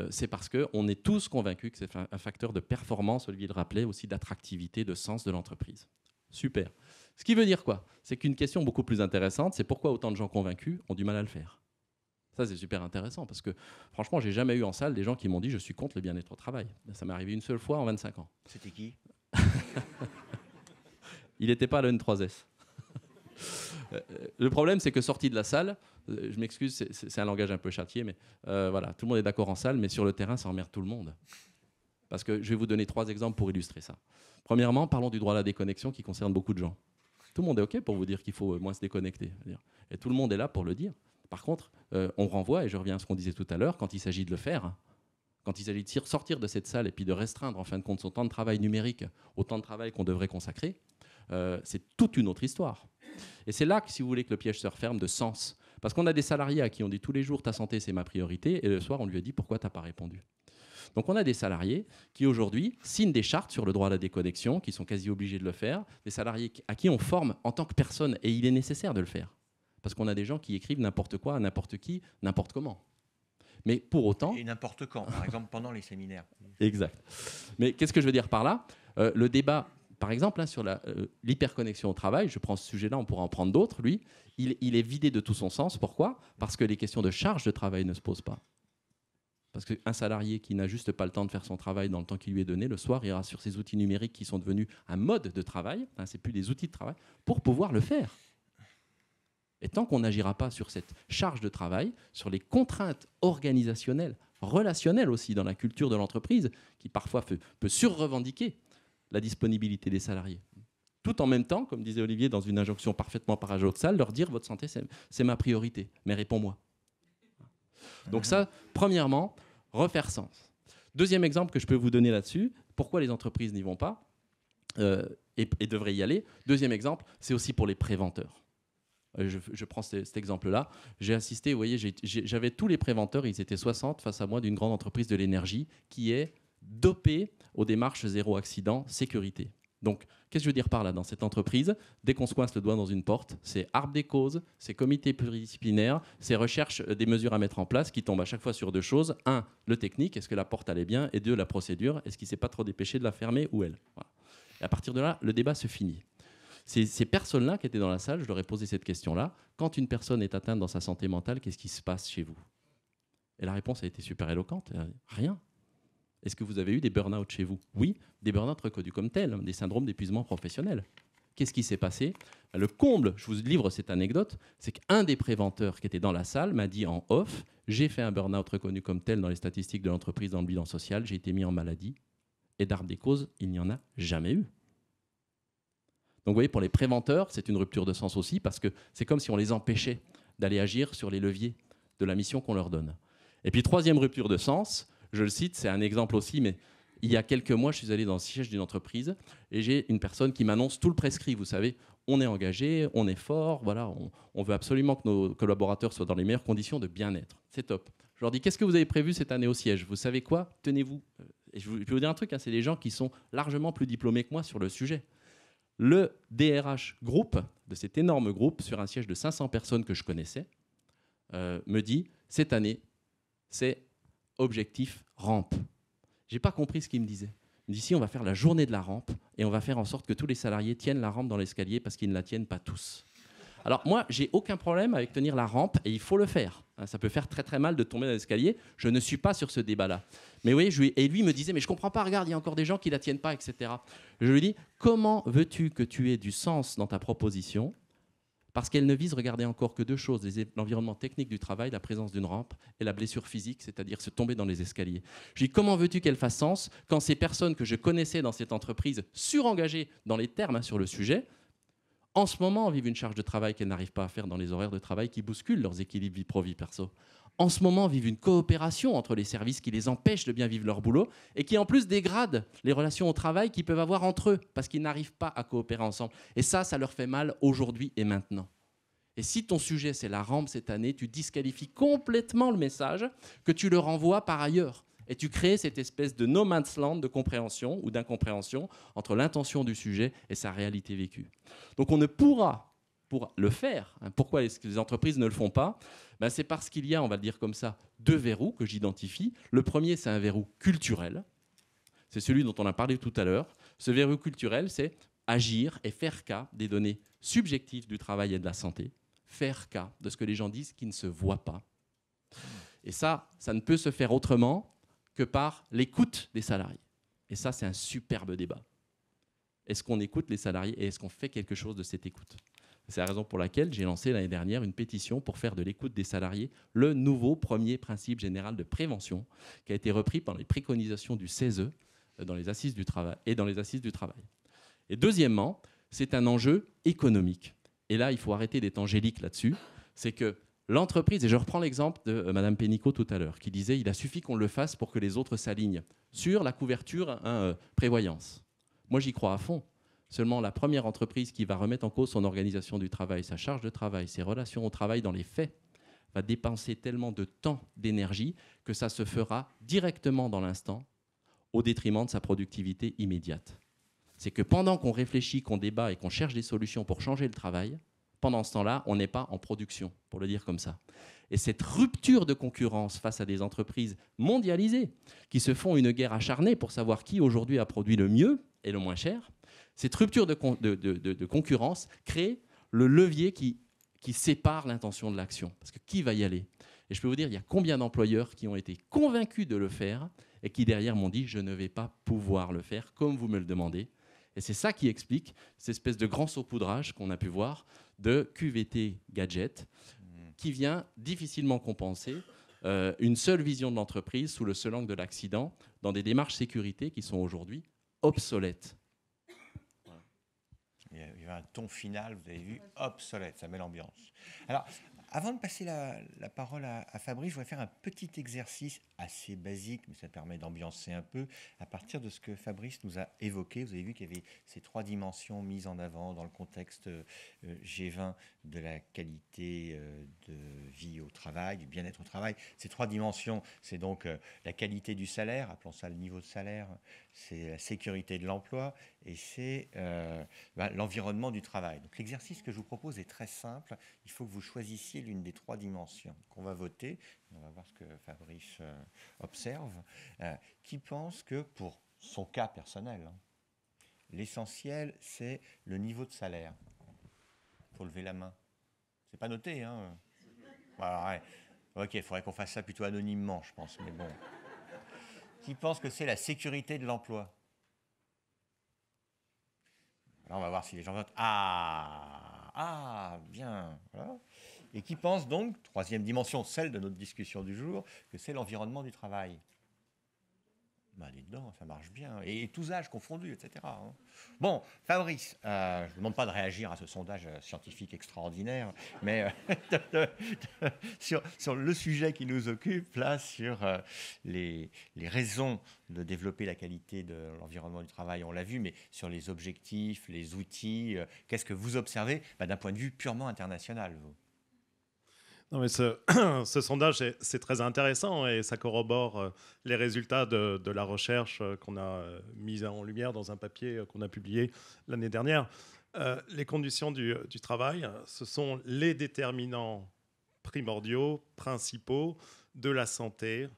c'est parce qu'on est tous convaincus que c'est un facteur de performance, Olivier le rappelait, aussi d'attractivité, de sens de l'entreprise. Super. Ce qui veut dire quoi? C'est qu'une question beaucoup plus intéressante, c'est pourquoi autant de gens convaincus ont du mal à le faire. Ça, c'est super intéressant, parce que franchement, je n'ai jamais eu en salle des gens qui m'ont dit « je suis contre le bien-être au travail ». Ça m'est arrivé une seule fois en 25 ans. C'était qui? Il n'était pas à la N3S. Le problème, c'est que sorti de la salle, je m'excuse, c'est un langage un peu châtié, mais voilà, tout le monde est d'accord en salle, mais sur le terrain, ça emmerde tout le monde. Parce que je vais vous donner 3 exemples pour illustrer ça. Premièrement, parlons du droit à la déconnexion qui concerne beaucoup de gens. Tout le monde est OK pour vous dire qu'il faut moins se déconnecter. Et tout le monde est là pour le dire. Par contre, on renvoie, et je reviens à ce qu'on disait tout à l'heure, quand il s'agit de le faire, quand il s'agit de sortir de cette salle et puis de restreindre en fin de compte son temps de travail numérique au temps de travail qu'on devrait consacrer, c'est toute une autre histoire. Et c'est là que, si vous voulez, que le piège se referme de sens. Parce qu'on a des salariés à qui on dit tous les jours « ta santé, c'est ma priorité » et le soir, on lui a dit « pourquoi tu n'as pas répondu ?» Donc on a des salariés qui aujourd'hui signent des chartes sur le droit à la déconnexion, qui sont quasi obligés de le faire, des salariés à qui on forme en tant que personne, et il est nécessaire de le faire. Parce qu'on a des gens qui écrivent n'importe quoi, à n'importe qui, n'importe comment. Mais pour autant... Et n'importe quand, par exemple pendant les séminaires. Exact. Mais qu'est-ce que je veux dire par là? Le débat, par exemple, sur l'hyperconnexion au travail, je prends ce sujet-là, on pourra en prendre d'autres, lui, il est vidé de tout son sens. Pourquoi? Parce que les questions de charge de travail ne se posent pas. Parce qu'un salarié qui n'a juste pas le temps de faire son travail dans le temps qui lui est donné, le soir, ira sur ces outils numériques qui sont devenus un mode de travail, c'est plus des outils de travail, pour pouvoir le faire. Et tant qu'on n'agira pas sur cette charge de travail, sur les contraintes organisationnelles, relationnelles aussi dans la culture de l'entreprise, qui parfois peut surrevendiquer la disponibilité des salariés. Tout en même temps, comme disait Olivier dans une injonction parfaitement paradoxale, leur dire « votre santé, c'est ma priorité, mais réponds-moi ». Donc ça, premièrement, refaire sens. Deuxième exemple que je peux vous donner là-dessus, pourquoi les entreprises n'y vont pas et devraient y aller. Deuxième exemple, c'est aussi pour les préventeurs. Je prends cet exemple-là. J'ai assisté, vous voyez, j'avais tous les préventeurs, ils étaient 60 face à moi d'une grande entreprise de l'énergie qui est dopée aux démarches zéro accident sécurité. Donc, qu'est-ce que je veux dire par là? Dans cette entreprise, dès qu'on se coince le doigt dans une porte, c'est arbre des causes, c'est comité pluridisciplinaire, c'est recherche des mesures à mettre en place qui tombent à chaque fois sur 2 choses. 1, le technique, est-ce que la porte allait bien? Et 2, la procédure, est-ce qu'il ne s'est pas trop dépêché de la fermer ou elle? Voilà. Et à partir de là, le débat se finit. Ces personnes-là qui étaient dans la salle, je leur ai posé cette question-là. Quand une personne est atteinte dans sa santé mentale, qu'est-ce qui se passe chez vous? Et la réponse a été super éloquente. Rien. Est-ce que vous avez eu des burn-out chez vous? Oui, des burn-out reconnus comme tels, des syndromes d'épuisement professionnel. Qu'est-ce qui s'est passé? Le comble, je vous livre cette anecdote, c'est qu'un des préventeurs qui était dans la salle m'a dit en off, j'ai fait un burn-out reconnu comme tel dans les statistiques de l'entreprise, dans le bilan social, j'ai été mis en maladie, et d'arbre des causes, il n'y en a jamais eu. Donc vous voyez, pour les préventeurs, c'est une rupture de sens aussi, parce que c'est comme si on les empêchait d'aller agir sur les leviers de la mission qu'on leur donne. Et puis troisième rupture de sens, je le cite, c'est un exemple aussi, mais il y a quelques mois, je suis allé dans le siège d'une entreprise et j'ai une personne qui m'annonce tout le prescrit. Vous savez, on est engagé, on est fort, voilà, on veut absolument que nos collaborateurs soient dans les meilleures conditions de bien-être. C'est top. Je leur dis, qu'est-ce que vous avez prévu cette année au siège? Vous savez quoi? Tenez-vous. Et je vais vous dire un truc, c'est des gens qui sont largement plus diplômés que moi sur le sujet. Le DRH groupe, de cet énorme groupe, sur un siège de 500 personnes que je connaissais, me dit, cette année, c'est objectif rampe. Je n'ai pas compris ce qu'il me disait. Il me dit, si, on va faire la journée de la rampe et on va faire en sorte que tous les salariés tiennent la rampe dans l'escalier parce qu'ils ne la tiennent pas tous. Alors moi, j'ai aucun problème avec tenir la rampe et il faut le faire. Ça peut faire très très mal de tomber dans l'escalier. Je ne suis pas sur ce débat-là. Mais vous voyez, et lui me disait, mais je ne comprends pas, regarde, il y a encore des gens qui ne la tiennent pas, etc. Je lui dis, comment veux-tu que tu aies du sens dans ta proposition? Parce qu'elle ne vise, regardez encore, que 2 choses, l'environnement technique du travail, la présence d'une rampe et la blessure physique, c'est-à-dire se tomber dans les escaliers. Je dis, comment veux-tu qu'elle fasse sens quand ces personnes que je connaissais dans cette entreprise, surengagées dans les termes sur le sujet, en ce moment vivent une charge de travail qu'elles n'arrivent pas à faire dans les horaires de travail qui bousculent leurs équilibres vie pro, vie perso. En ce moment vivent une coopération entre les services qui les empêche de bien vivre leur boulot et qui en plus dégrade les relations au travail qu'ils peuvent avoir entre eux parce qu'ils n'arrivent pas à coopérer ensemble. Et ça leur fait mal aujourd'hui et maintenant. Et si ton sujet c'est la rampe cette année, tu disqualifies complètement le message que tu leur envoies par ailleurs. Et tu crées cette espèce de no man's land de compréhension ou d'incompréhension entre l'intention du sujet et sa réalité vécue. Donc on ne pourra, pour le faire, pourquoi est-ce que les entreprises ne le font pas ? C'est parce qu'il y a, on va le dire comme ça, 2 verrous que j'identifie. Le premier, c'est un verrou culturel. C'est celui dont on a parlé tout à l'heure. Ce verrou culturel, c'est agir et faire cas des données subjectives du travail et de la santé. Faire cas de ce que les gens disent qui ne se voit pas. Et ça ne peut se faire autrement que par l'écoute des salariés. Et ça, c'est un superbe débat. Est-ce qu'on écoute les salariés et est-ce qu'on fait quelque chose de cette écoute ? C'est la raison pour laquelle j'ai lancé l'année dernière une pétition pour faire de l'écoute des salariés le nouveau premier principe général de prévention qui a été repris par les préconisations du CESE dans les assises du travail et dans les assises du travail. Et deuxièmement, c'est un enjeu économique. Et là, il faut arrêter d'être angélique là-dessus. C'est que l'entreprise, et je reprends l'exemple de Mme Pénicaud tout à l'heure, qui disait il a suffi qu'on le fasse pour que les autres s'alignent sur la couverture prévoyance. Moi, j'y crois à fond. Seulement, la première entreprise qui va remettre en cause son organisation du travail, sa charge de travail, ses relations au travail dans les faits, va dépenser tellement de temps, d'énergie, que ça se fera directement dans l'instant, au détriment de sa productivité immédiate. C'est que pendant qu'on réfléchit, qu'on débat et qu'on cherche des solutions pour changer le travail, pendant ce temps-là, on n'est pas en production, pour le dire comme ça. Et cette rupture de concurrence face à des entreprises mondialisées qui se font une guerre acharnée pour savoir qui aujourd'hui a produit le mieux et le moins cher, cette rupture de concurrence crée le levier qui sépare l'intention de l'action. Parce que qui va y aller ? Et je peux vous dire, il y a combien d'employeurs qui ont été convaincus de le faire et qui derrière m'ont dit « je ne vais pas pouvoir le faire comme vous me le demandez ». Et c'est ça qui explique cette espèce de grand saupoudrage qu'on a pu voir de QVT gadget qui vient difficilement compenser une seule vision de l'entreprise sous le seul angle de l'accident dans des démarches sécurité qui sont aujourd'hui obsolètes. Il y a un ton final, vous avez vu, obsolète, ça met l'ambiance. Alors, avant de passer la parole à Fabrice, je voudrais faire un petit exercice assez basique, mais ça permet d'ambiancer un peu, à partir de ce que Fabrice nous a évoqué. Vous avez vu qu'il y avait ces 3 dimensions mises en avant dans le contexte G20 de la qualité de vie au travail, du bien-être au travail. Ces 3 dimensions, c'est donc la qualité du salaire, appelons ça le niveau de salaire, c'est la sécurité de l'emploi et c'est l'environnement du travail. Donc l'exercice que je vous propose est très simple. Il faut que vous choisissiez l'une des 3 dimensions qu'on va voter. On va voir ce que Fabrice observe. Qui pense que pour son cas personnel, l'essentiel, c'est le niveau de salaire. Il faut lever la main. C'est pas noté, hein. Alors, ouais. Ok, il faudrait qu'on fasse ça plutôt anonymement, je pense, mais bon. Qui pense que c'est la sécurité de l'emploi ? Alors, on va voir si les gens votent. Ah, bien. Voilà. Et qui pense donc, 3e dimension, celle de notre discussion du jour, que c'est l'environnement du travail ? Allez dedans, ça marche bien. Et tous âges confondus, etc. Bon, Fabrice, je ne vous demande pas de réagir à ce sondage scientifique extraordinaire, mais sur le sujet qui nous occupe, là, sur les raisons de développer la qualité de l'environnement du travail, on l'a vu, mais sur les objectifs, les outils, qu'est-ce que vous observez d'un point de vue purement international, vous ? Non, mais ce sondage, c'est très intéressant et ça corrobore les résultats de la recherche qu'on a mise en lumière dans un papier qu'on a publié l'année dernière. Les conditions du travail, ce sont les déterminants primordiaux, principaux de la santé,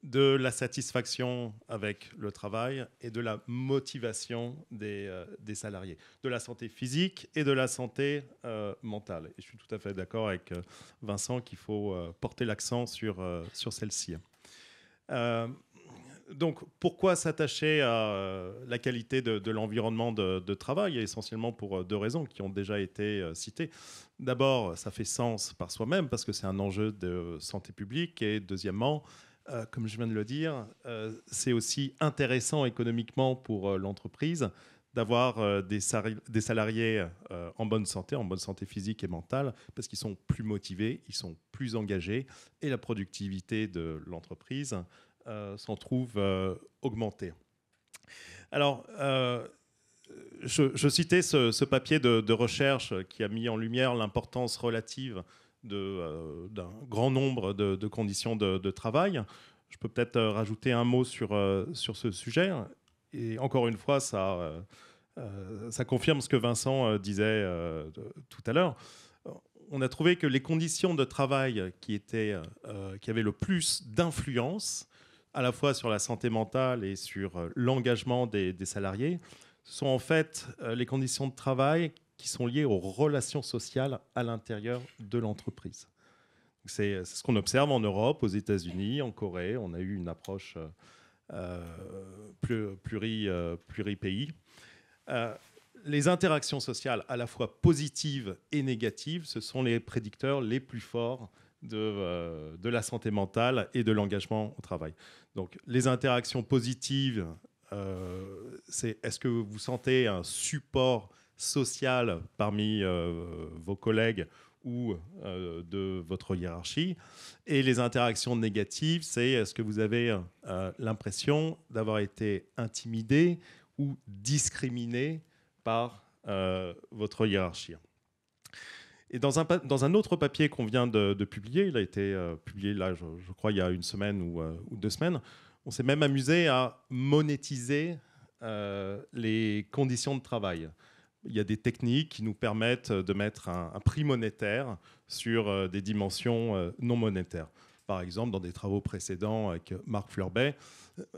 de la satisfaction avec le travail et de la motivation des salariés, de la santé physique et de la santé mentale. Et je suis tout à fait d'accord avec Vincent qu'il faut porter l'accent sur celle-ci. Donc, pourquoi s'attacher à la qualité de l'environnement de travail ? Essentiellement pour 2 raisons qui ont déjà été citées. D'abord, ça fait sens par soi-même parce que c'est un enjeu de santé publique. Et deuxièmement, comme je viens de le dire, c'est aussi intéressant économiquement pour l'entreprise d'avoir des salariés en bonne santé physique et mentale, parce qu'ils sont plus motivés, ils sont plus engagés, et la productivité de l'entreprise s'en trouve augmentée. Alors, je citais ce papier de recherche qui a mis en lumière l'importance relative d'un grand nombre de conditions de travail. Je peux peut-être rajouter un mot sur ce sujet. Et encore une fois, ça confirme ce que Vincent disait tout à l'heure. On a trouvé que les conditions de travail qui avaient le plus d'influence, à la fois sur la santé mentale et sur l'engagement des salariés, ce sont en fait les conditions de travail qui sont liées aux relations sociales à l'intérieur de l'entreprise. C'est ce qu'on observe en Europe, aux États-Unis, en Corée. On a eu une approche pluri-pays. Les interactions sociales, à la fois positives et négatives, ce sont les prédicteurs les plus forts de la santé mentale et de l'engagement au travail. Donc, les interactions positives, c'est est-ce que vous sentez un support social parmi vos collègues ou de votre hiérarchie. Et les interactions négatives, c'est est-ce que vous avez l'impression d'avoir été intimidé ou discriminé par votre hiérarchie. Et dans un autre papier qu'on vient de publier, il a été publié là, je crois, il y a une semaine ou 2 semaines, on s'est même amusé à monétiser les conditions de travail. Il y a des techniques qui nous permettent de mettre un prix monétaire sur des dimensions non monétaires. Par exemple, dans des travaux précédents avec Marc Fleurbet,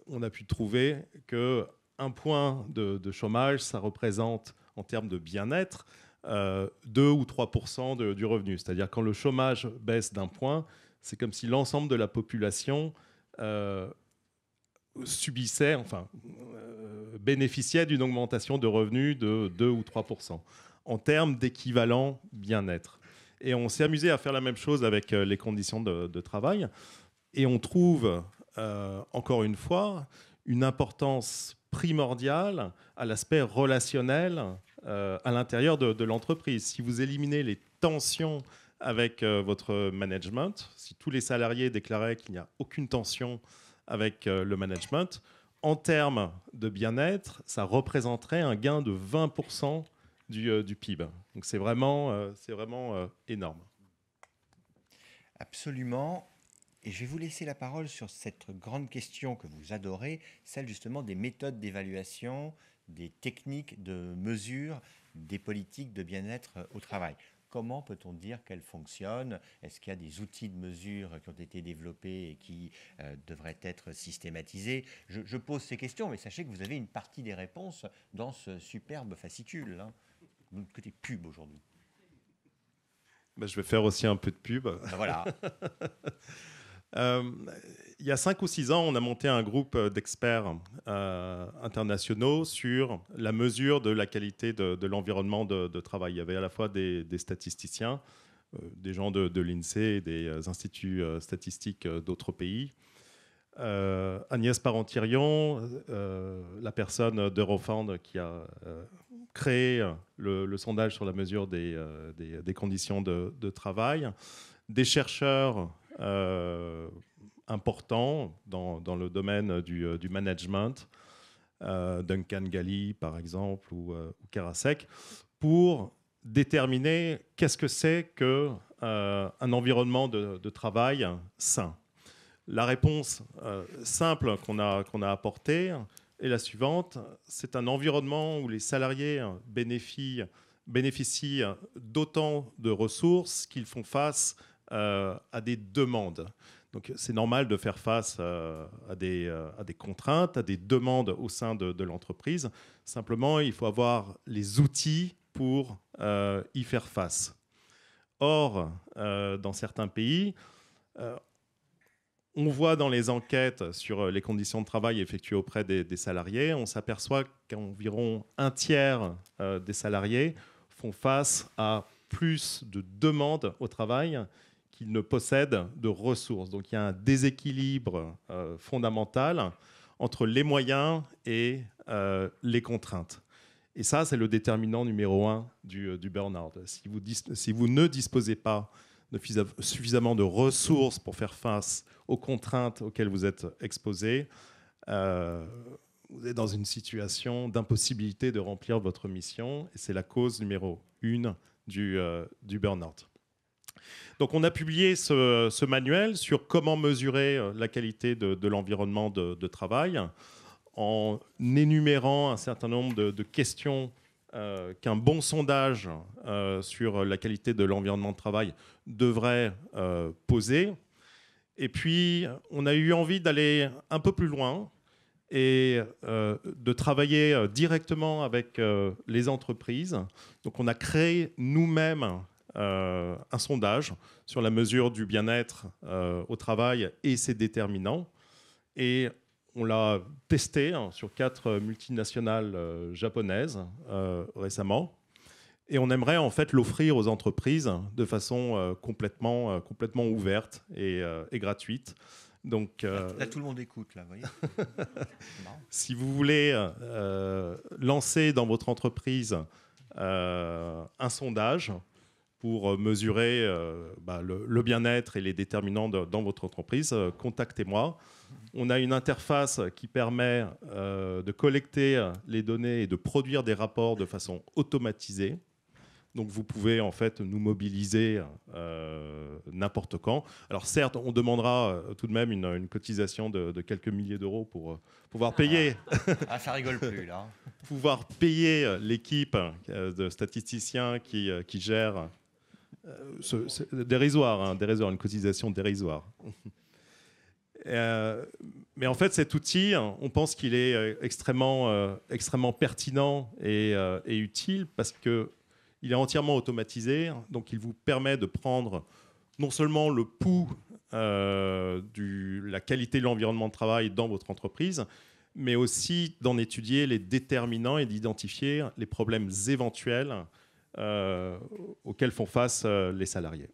on a pu trouver qu'un point de chômage, ça représente, en termes de bien-être, 2 ou 3% du revenu. C'est-à-dire quand le chômage baisse d'1 point, c'est comme si l'ensemble de la population bénéficiait d'une augmentation de revenus de 2 ou 3% en termes d'équivalent bien-être. Et on s'est amusé à faire la même chose avec les conditions de travail. Et on trouve, encore une fois, une importance primordiale à l'aspect relationnel à l'intérieur de l'entreprise. Si vous éliminez les tensions avec votre management, si tous les salariés déclaraient qu'il n'y a aucune tension avec le management, en termes de bien-être, ça représenterait un gain de 20% du PIB. Donc c'est vraiment énorme. Absolument. Et je vais vous laisser la parole sur cette grande question que vous adorez, celle justement des méthodes d'évaluation, des techniques de mesure, des politiques de bien-être au travail. Comment peut-on dire qu'elles fonctionnent? Est-ce qu'il y a des outils de mesure qui ont été développés et qui devraient être systématisés? Je pose ces questions, mais sachez que vous avez une partie des réponses dans ce superbe fascicule. Hein. Côté pub aujourd'hui. Ben, je vais faire aussi un peu de pub. Ben voilà. Il y a 5 ou 6 ans, on a monté un groupe d'experts internationaux sur la mesure de la qualité de l'environnement de travail. Il y avait à la fois des statisticiens, des gens de l'INSEE et des instituts statistiques d'autres pays. Agnès Parent-Thirion, la personne d'Eurofound qui a créé le sondage sur la mesure des conditions de travail, des chercheurs importants dans le domaine du management, Duncan Gali par exemple ou Karasek, pour déterminer qu'est-ce que c'est qu'un environnement de travail sain. La réponse simple qu'on a apportée est la suivante: c'est un environnement où les salariés bénéficient d'autant de ressources qu'ils font face à des demandes. Donc c'est normal de faire face à des contraintes, à des demandes au sein de l'entreprise. Simplement, il faut avoir les outils pour y faire face. Or, dans certains pays, on voit dans les enquêtes sur les conditions de travail effectuées auprès des salariés, on s'aperçoit qu'environ 1/3 des salariés font face à plus de demandes au travail qu'ils ne possèdent de ressources. Donc il y a un déséquilibre fondamental entre les moyens et les contraintes. Et ça, c'est le déterminant numéro 1 du burn-out. Si vous ne disposez pas de suffisamment de ressources pour faire face aux contraintes auxquelles vous êtes exposé, vous êtes dans une situation d'impossibilité de remplir votre mission. Et c'est la cause numéro 1 du burn-out. Donc on a publié ce manuel sur comment mesurer la qualité de l'environnement de travail en énumérant un certain nombre de questions qu'un bon sondage sur la qualité de l'environnement de travail devrait poser. Et puis, on a eu envie d'aller un peu plus loin et de travailler directement avec les entreprises. Donc, on a créé nous-mêmes un sondage sur la mesure du bien-être au travail et ses déterminants. Et on l'a testé sur 4 multinationales japonaises récemment. Et on aimerait en fait l'offrir aux entreprises de façon complètement ouverte et gratuite. Donc, là, tout le monde écoute, là, vous voyez. Si vous voulez lancer dans votre entreprise un sondage pour mesurer le bien-être et les déterminants dans votre entreprise, contactez-moi. On a une interface qui permet de collecter les données et de produire des rapports de façon automatisée. Donc vous pouvez en fait nous mobiliser n'importe quand. Alors certes, on demandera tout de même une cotisation de quelques milliers d'euros pour pouvoir payer. Ça rigole plus là. Pouvoir payer l'équipe de statisticiens qui gère dérisoire, une cotisation dérisoire. Mais en fait, cet outil, on pense qu'il est extrêmement pertinent et utile parce qu'il est entièrement automatisé. Donc, il vous permet de prendre non seulement le pouls de la qualité de l'environnement de travail dans votre entreprise, mais aussi d'en étudier les déterminants et d'identifier les problèmes éventuels auxquels font face les salariés.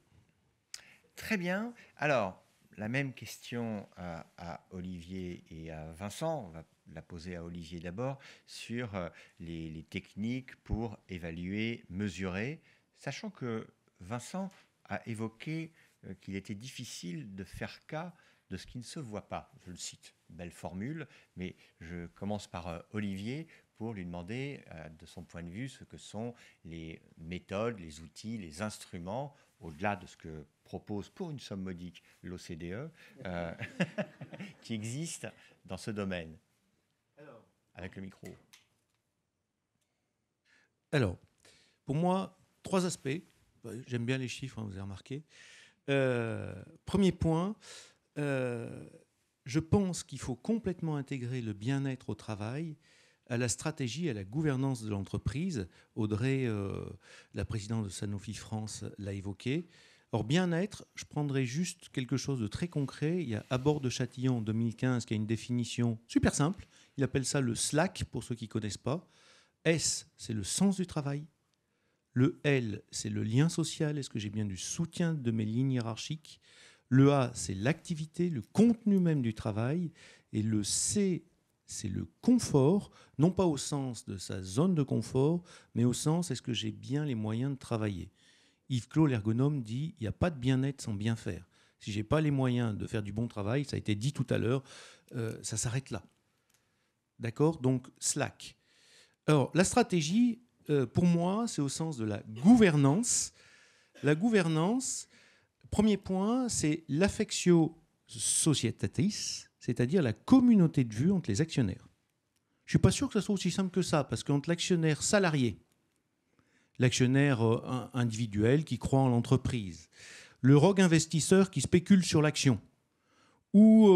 Très bien. Alors, la même question à Olivier et à Vincent. On va la poser à Olivier d'abord sur les techniques pour évaluer, mesurer, sachant que Vincent a évoqué qu'il était difficile de faire cas de ce qui ne se voit pas. Je le cite, belle formule, mais je commence par Olivier pour lui demander, de son point de vue, ce que sont les méthodes, les outils, les instruments, au-delà de ce que propose pour une somme modique l'OCDE, qui existent dans ce domaine. Avec le micro. Alors, pour moi, 3 aspects. J'aime bien les chiffres, vous avez remarqué. Premier point, je pense qu'il faut complètement intégrer le bien-être au travail à la stratégie, à la gouvernance de l'entreprise. Audrey, la présidente de Sanofi France, l'a évoqué. Or, bien-être, je prendrais juste quelque chose de très concret. Il y a Abord de Châtillon en 2015 qui a une définition super simple. Il appelle ça le SLAC, pour ceux qui ne connaissent pas. S, c'est le sens du travail. Le L, c'est le lien social. Est-ce que j'ai bien du soutien de mes lignes hiérarchiques? Le A, c'est l'activité, le contenu même du travail. Et le C, c'est le confort, non pas au sens de sa zone de confort, mais au sens est-ce que j'ai bien les moyens de travailler. Yves Clos, l'ergonome, dit il n'y a pas de bien-être sans bien faire. Si je n'ai pas les moyens de faire du bon travail, ça a été dit tout à l'heure, ça s'arrête là. D'accord? Donc, Slack. Alors, la stratégie, pour moi, c'est au sens de la gouvernance. La gouvernance, premier point, c'est l'affectio societatis, c'est-à-dire la communauté de vue entre les actionnaires. Je ne suis pas sûr que ça soit aussi simple que ça, parce qu'entre l'actionnaire salarié, l'actionnaire individuel qui croit en l'entreprise, le rogue investisseur qui spécule sur l'action, ou,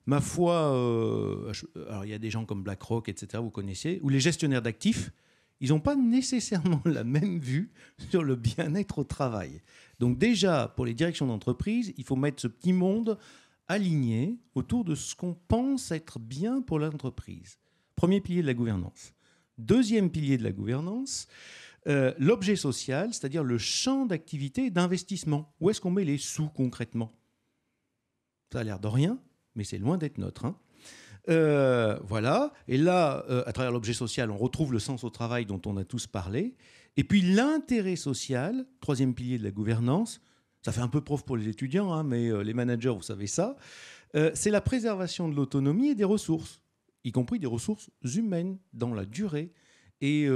ma foi, alors il y a des gens comme BlackRock, etc., vous connaissez, ou les gestionnaires d'actifs, ils n'ont pas nécessairement la même vue sur le bien-être au travail. Donc déjà, pour les directions d'entreprise, il faut mettre ce petit monde aligné autour de ce qu'on pense être bien pour l'entreprise. Premier pilier de la gouvernance. Deuxième pilier de la gouvernance, l'objet social, c'est-à-dire le champ d'activité et d'investissement. Où est-ce qu'on met les sous concrètement? Ça a l'air de rien, mais c'est loin d'être neutre. Voilà. Et là, à travers l'objet social, on retrouve le sens au travail dont on a tous parlé. Et puis l'intérêt social, troisième pilier de la gouvernance, ça fait un peu prof pour les étudiants, hein, mais les managers, vous savez ça, c'est la préservation de l'autonomie et des ressources, y compris des ressources humaines dans la durée. Et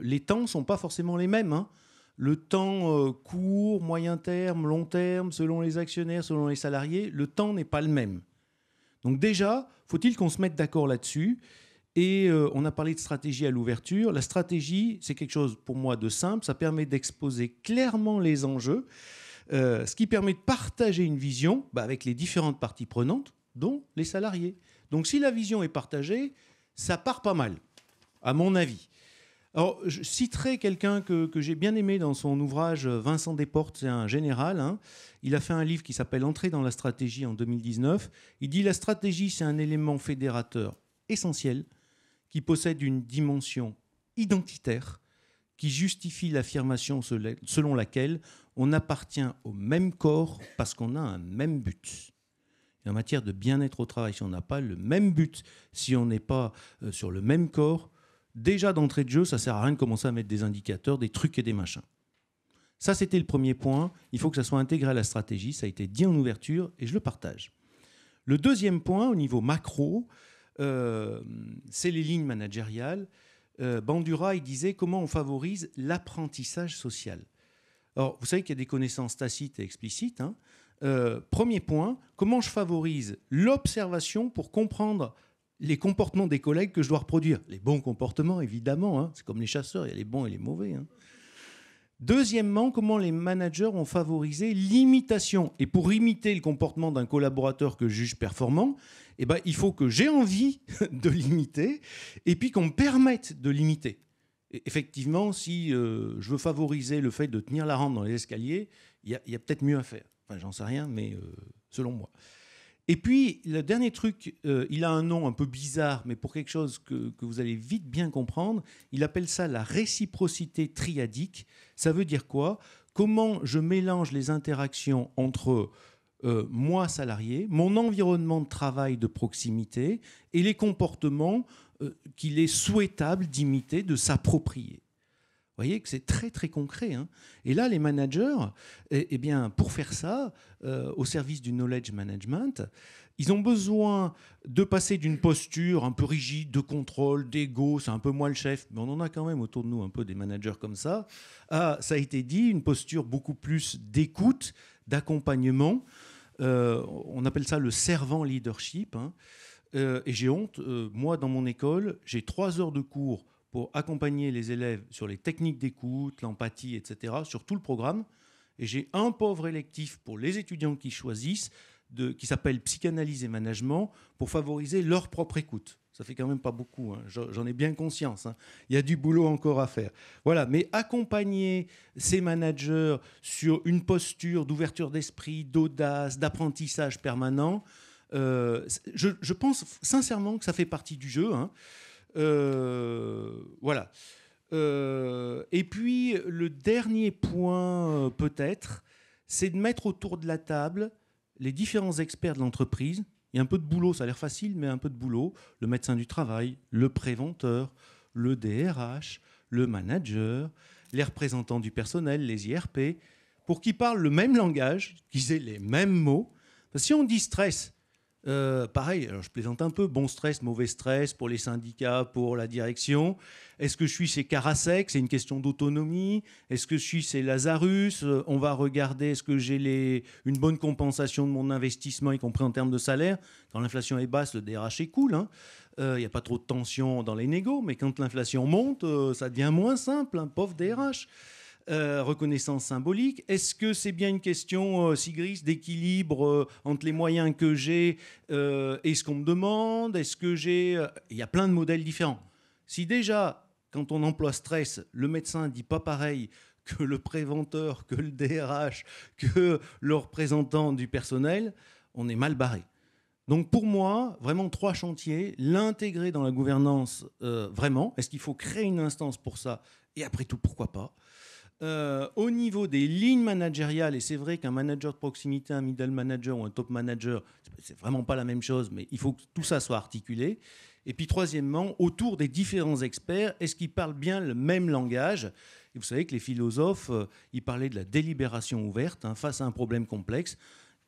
les temps ne sont pas forcément les mêmes, hein. Le temps court, moyen terme, long terme, selon les actionnaires, selon les salariés, le temps n'est pas le même. Donc déjà, faut-il qu'on se mette d'accord là-dessus ? Et on a parlé de stratégie à l'ouverture. La stratégie, c'est quelque chose pour moi de simple. Ça permet d'exposer clairement les enjeux, ce qui permet de partager une vision avec les différentes parties prenantes, dont les salariés. Donc si la vision est partagée, ça part pas mal, à mon avis. Alors, je citerai quelqu'un que j'ai bien aimé dans son ouvrage, Vincent Desportes, c'est un général. Hein. Il a fait un livre qui s'appelle « Entrer dans la stratégie » en 2019. Il dit « La stratégie, c'est un élément fédérateur essentiel qui possède une dimension identitaire qui justifie l'affirmation selon laquelle on appartient au même corps parce qu'on a un même but. » Et en matière de bien-être au travail, si on n'a pas le même but, si on n'est pas sur le même corps, déjà d'entrée de jeu, ça ne sert à rien de commencer à mettre des indicateurs, des trucs et des machins. Ça, c'était le premier point. Il faut que ça soit intégré à la stratégie. Ça a été dit en ouverture et je le partage. Le deuxième point, au niveau macro, c'est les lignes managériales. Bandura, il disait comment on favorise l'apprentissage social. Alors, vous savez qu'il y a des connaissances tacites et explicites. Hein. Premier point, comment je favorise l'observation pour comprendre les comportements des collègues que je dois reproduire. Les bons comportements, évidemment. Hein. C'est comme les chasseurs, il y a les bons et les mauvais. Hein. Deuxièmement, comment les managers ont favorisé l'imitation. Et pour imiter le comportement d'un collaborateur que je juge performant, il faut que j'ai envie de l'imiter et puis qu'on me permette de l'imiter. Et effectivement, si je veux favoriser le fait de tenir la rampe dans les escaliers, il y a peut-être mieux à faire. Enfin, j'en sais rien, mais selon moi. Et puis, le dernier truc, il a un nom un peu bizarre, mais pour quelque chose que vous allez vite bien comprendre, il appelle ça la réciprocité triadique. Ça veut dire quoi ? Comment je mélange les interactions entre moi, salarié, mon environnement de travail de proximité et les comportements qu'il est souhaitable d'imiter, de s'approprier. Vous voyez que c'est très, très concret. Hein. Et là, les managers, pour faire ça, au service du knowledge management, ils ont besoin de passer d'une posture un peu rigide, de contrôle, d'ego, c'est un peu moi le chef, mais on en a quand même autour de nous un peu des managers comme ça, à, ça a été dit, une posture beaucoup plus d'écoute, d'accompagnement. On appelle ça le servant leadership. Hein. Et j'ai honte, moi, dans mon école, j'ai 3 heures de cours pour accompagner les élèves sur les techniques d'écoute, l'empathie, etc., sur tout le programme. Et j'ai un pauvre électif pour les étudiants qui choisissent, qui s'appelle Psychanalyse et Management, pour favoriser leur propre écoute. Ça fait quand même pas beaucoup, hein. J'en ai bien conscience. Hein. Il y a du boulot encore à faire. Voilà, mais accompagner ces managers sur une posture d'ouverture d'esprit, d'audace, d'apprentissage permanent, je pense sincèrement que ça fait partie du jeu, hein. Voilà. Et puis, le dernier point, peut-être, c'est de mettre autour de la table les différents experts de l'entreprise. Il y a un peu de boulot, ça a l'air facile, mais un peu de boulot. Le médecin du travail, le préventeur, le DRH, le manager, les représentants du personnel, les IRP, pour qu'ils parlent le même langage, qu'ils aient les mêmes mots. Parce que si on dit stress, pareil, alors je plaisante un peu, bon stress, mauvais stress pour les syndicats, pour la direction. Est-ce que je suis chez Carasec ? C'est une question d'autonomie. Est-ce que je suis chez Lazarus ? On va regarder, est-ce que j'ai une bonne compensation de mon investissement, y compris en termes de salaire ? Quand l'inflation est basse, le DRH est cool. Hein. Il n'y a pas trop de tension dans les négos, mais quand l'inflation monte, ça devient moins simple, hein, pauvre DRH. Reconnaissance symbolique. Est-ce que c'est bien une question, Sigris, d'équilibre entre les moyens que j'ai et ce qu'on me demande ? Est-ce que j'ai... Il y a plein de modèles différents. Si déjà, quand on emploie stress, le médecin ne dit pas pareil que le préventeur, que le DRH, que le représentant du personnel, on est mal barré. Donc pour moi, vraiment 3 chantiers, l'intégrer dans la gouvernance vraiment. Est-ce qu'il faut créer une instance pour ça ? Et après tout, pourquoi pas ? Au niveau des lignes managériales, et c'est vrai qu'un manager de proximité, un middle manager ou un top manager, c'est vraiment pas la même chose, mais il faut que tout ça soit articulé. Et puis troisièmement, autour des différents experts, est-ce qu'ils parlent bien le même langage? Et vous savez que les philosophes, ils parlaient de la délibération ouverte, face à un problème complexe.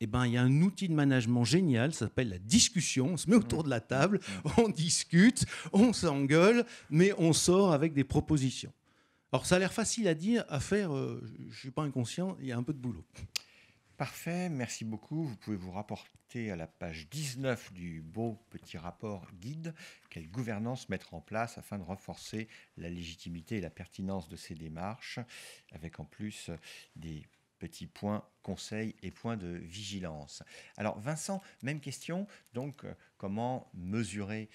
Eh ben, il y a un outil de management génial, ça s'appelle la discussion. On se met autour de la table, on discute, on s'engueule, mais on sort avec des propositions. Alors, ça a l'air facile à dire, à faire, je ne suis pas inconscient, il y a un peu de boulot. Parfait, merci beaucoup. Vous pouvez vous rapporter à la page 19 du beau petit rapport guide. Quelle gouvernance mettre en place afin de renforcer la légitimité et la pertinence de ces démarches, avec en plus des petits points conseils et points de vigilance. Alors Vincent, même question, donc comment mesurer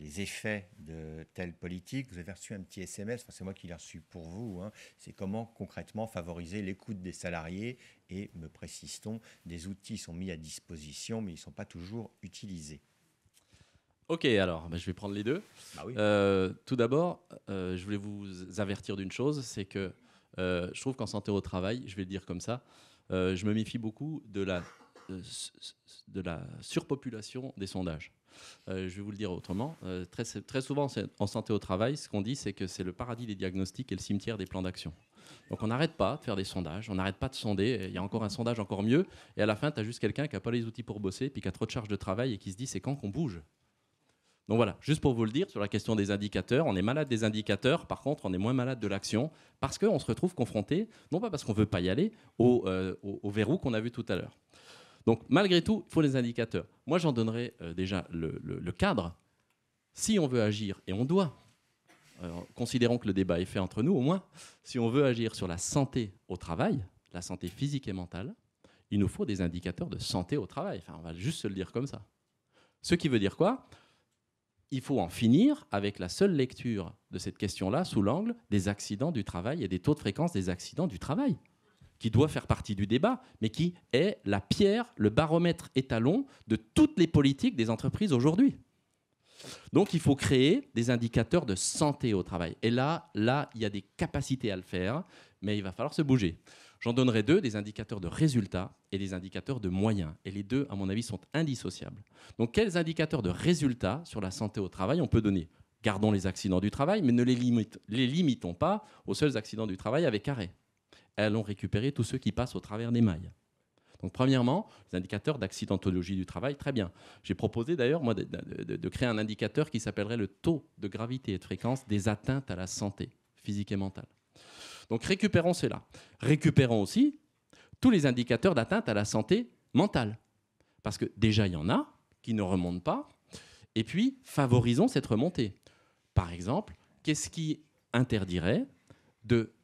les effets de telle politique? Vous avez reçu un petit SMS, enfin, c'est moi qui l'ai reçu pour vous, c'est comment concrètement favoriser l'écoute des salariés et, me précise-t-on, des outils sont mis à disposition mais ils ne sont pas toujours utilisés. Ok, alors je vais prendre les deux. Bah oui. Tout d'abord, je voulais vous avertir d'une chose, c'est que je trouve qu'en santé au travail, je vais le dire comme ça, je me méfie beaucoup de la surpopulation des sondages. Je vais vous le dire autrement. Très souvent, en santé au travail, ce qu'on dit, c'est que c'est le paradis des diagnostics et le cimetière des plans d'action. Donc on n'arrête pas de faire des sondages, on n'arrête pas de sonder. Il y a encore un sondage encore mieux. Et à la fin, tu as juste quelqu'un qui n'a pas les outils pour bosser, puis qui a trop de charges de travail et qui se dit c'est quand qu'on bouge. Donc voilà, juste pour vous le dire, sur la question des indicateurs, on est malade des indicateurs, par contre, on est moins malade de l'action, parce qu'on se retrouve confronté, non pas parce qu'on ne veut pas y aller, au verrou qu'on a vu tout à l'heure. Donc malgré tout, il faut les indicateurs. Moi, j'en donnerai déjà le cadre. Si on veut agir, et on doit, considérons que le débat est fait entre nous au moins, si on veut agir sur la santé au travail, la santé physique et mentale, il nous faut des indicateurs de santé au travail. Enfin, on va juste se le dire comme ça. Ce qui veut dire quoi ? Il faut en finir avec la seule lecture de cette question-là sous l'angle des accidents du travail et des taux de fréquence des accidents du travail, qui doit faire partie du débat, mais qui est la pierre, le baromètre étalon de toutes les politiques des entreprises aujourd'hui. Donc il faut créer des indicateurs de santé au travail. Et là, il y a des capacités à le faire, mais il va falloir se bouger. J'en donnerai deux, des indicateurs de résultats et des indicateurs de moyens. Et les deux, à mon avis, sont indissociables. Donc, quels indicateurs de résultats sur la santé au travail on peut donner? Gardons les accidents du travail, mais ne les limitons pas aux seuls accidents du travail avec arrêt. Allons récupérer tous ceux qui passent au travers des mailles. Donc, premièrement, les indicateurs d'accidentologie du travail, très bien. J'ai proposé d'ailleurs, moi, de créer un indicateur qui s'appellerait le taux de gravité et de fréquence des atteintes à la santé physique et mentale. Donc récupérons cela. Récupérons aussi tous les indicateurs d'atteinte à la santé mentale. Parce que déjà, il y en a qui ne remontent pas. Et puis, favorisons cette remontée. Par exemple, qu'est-ce qui interdirait de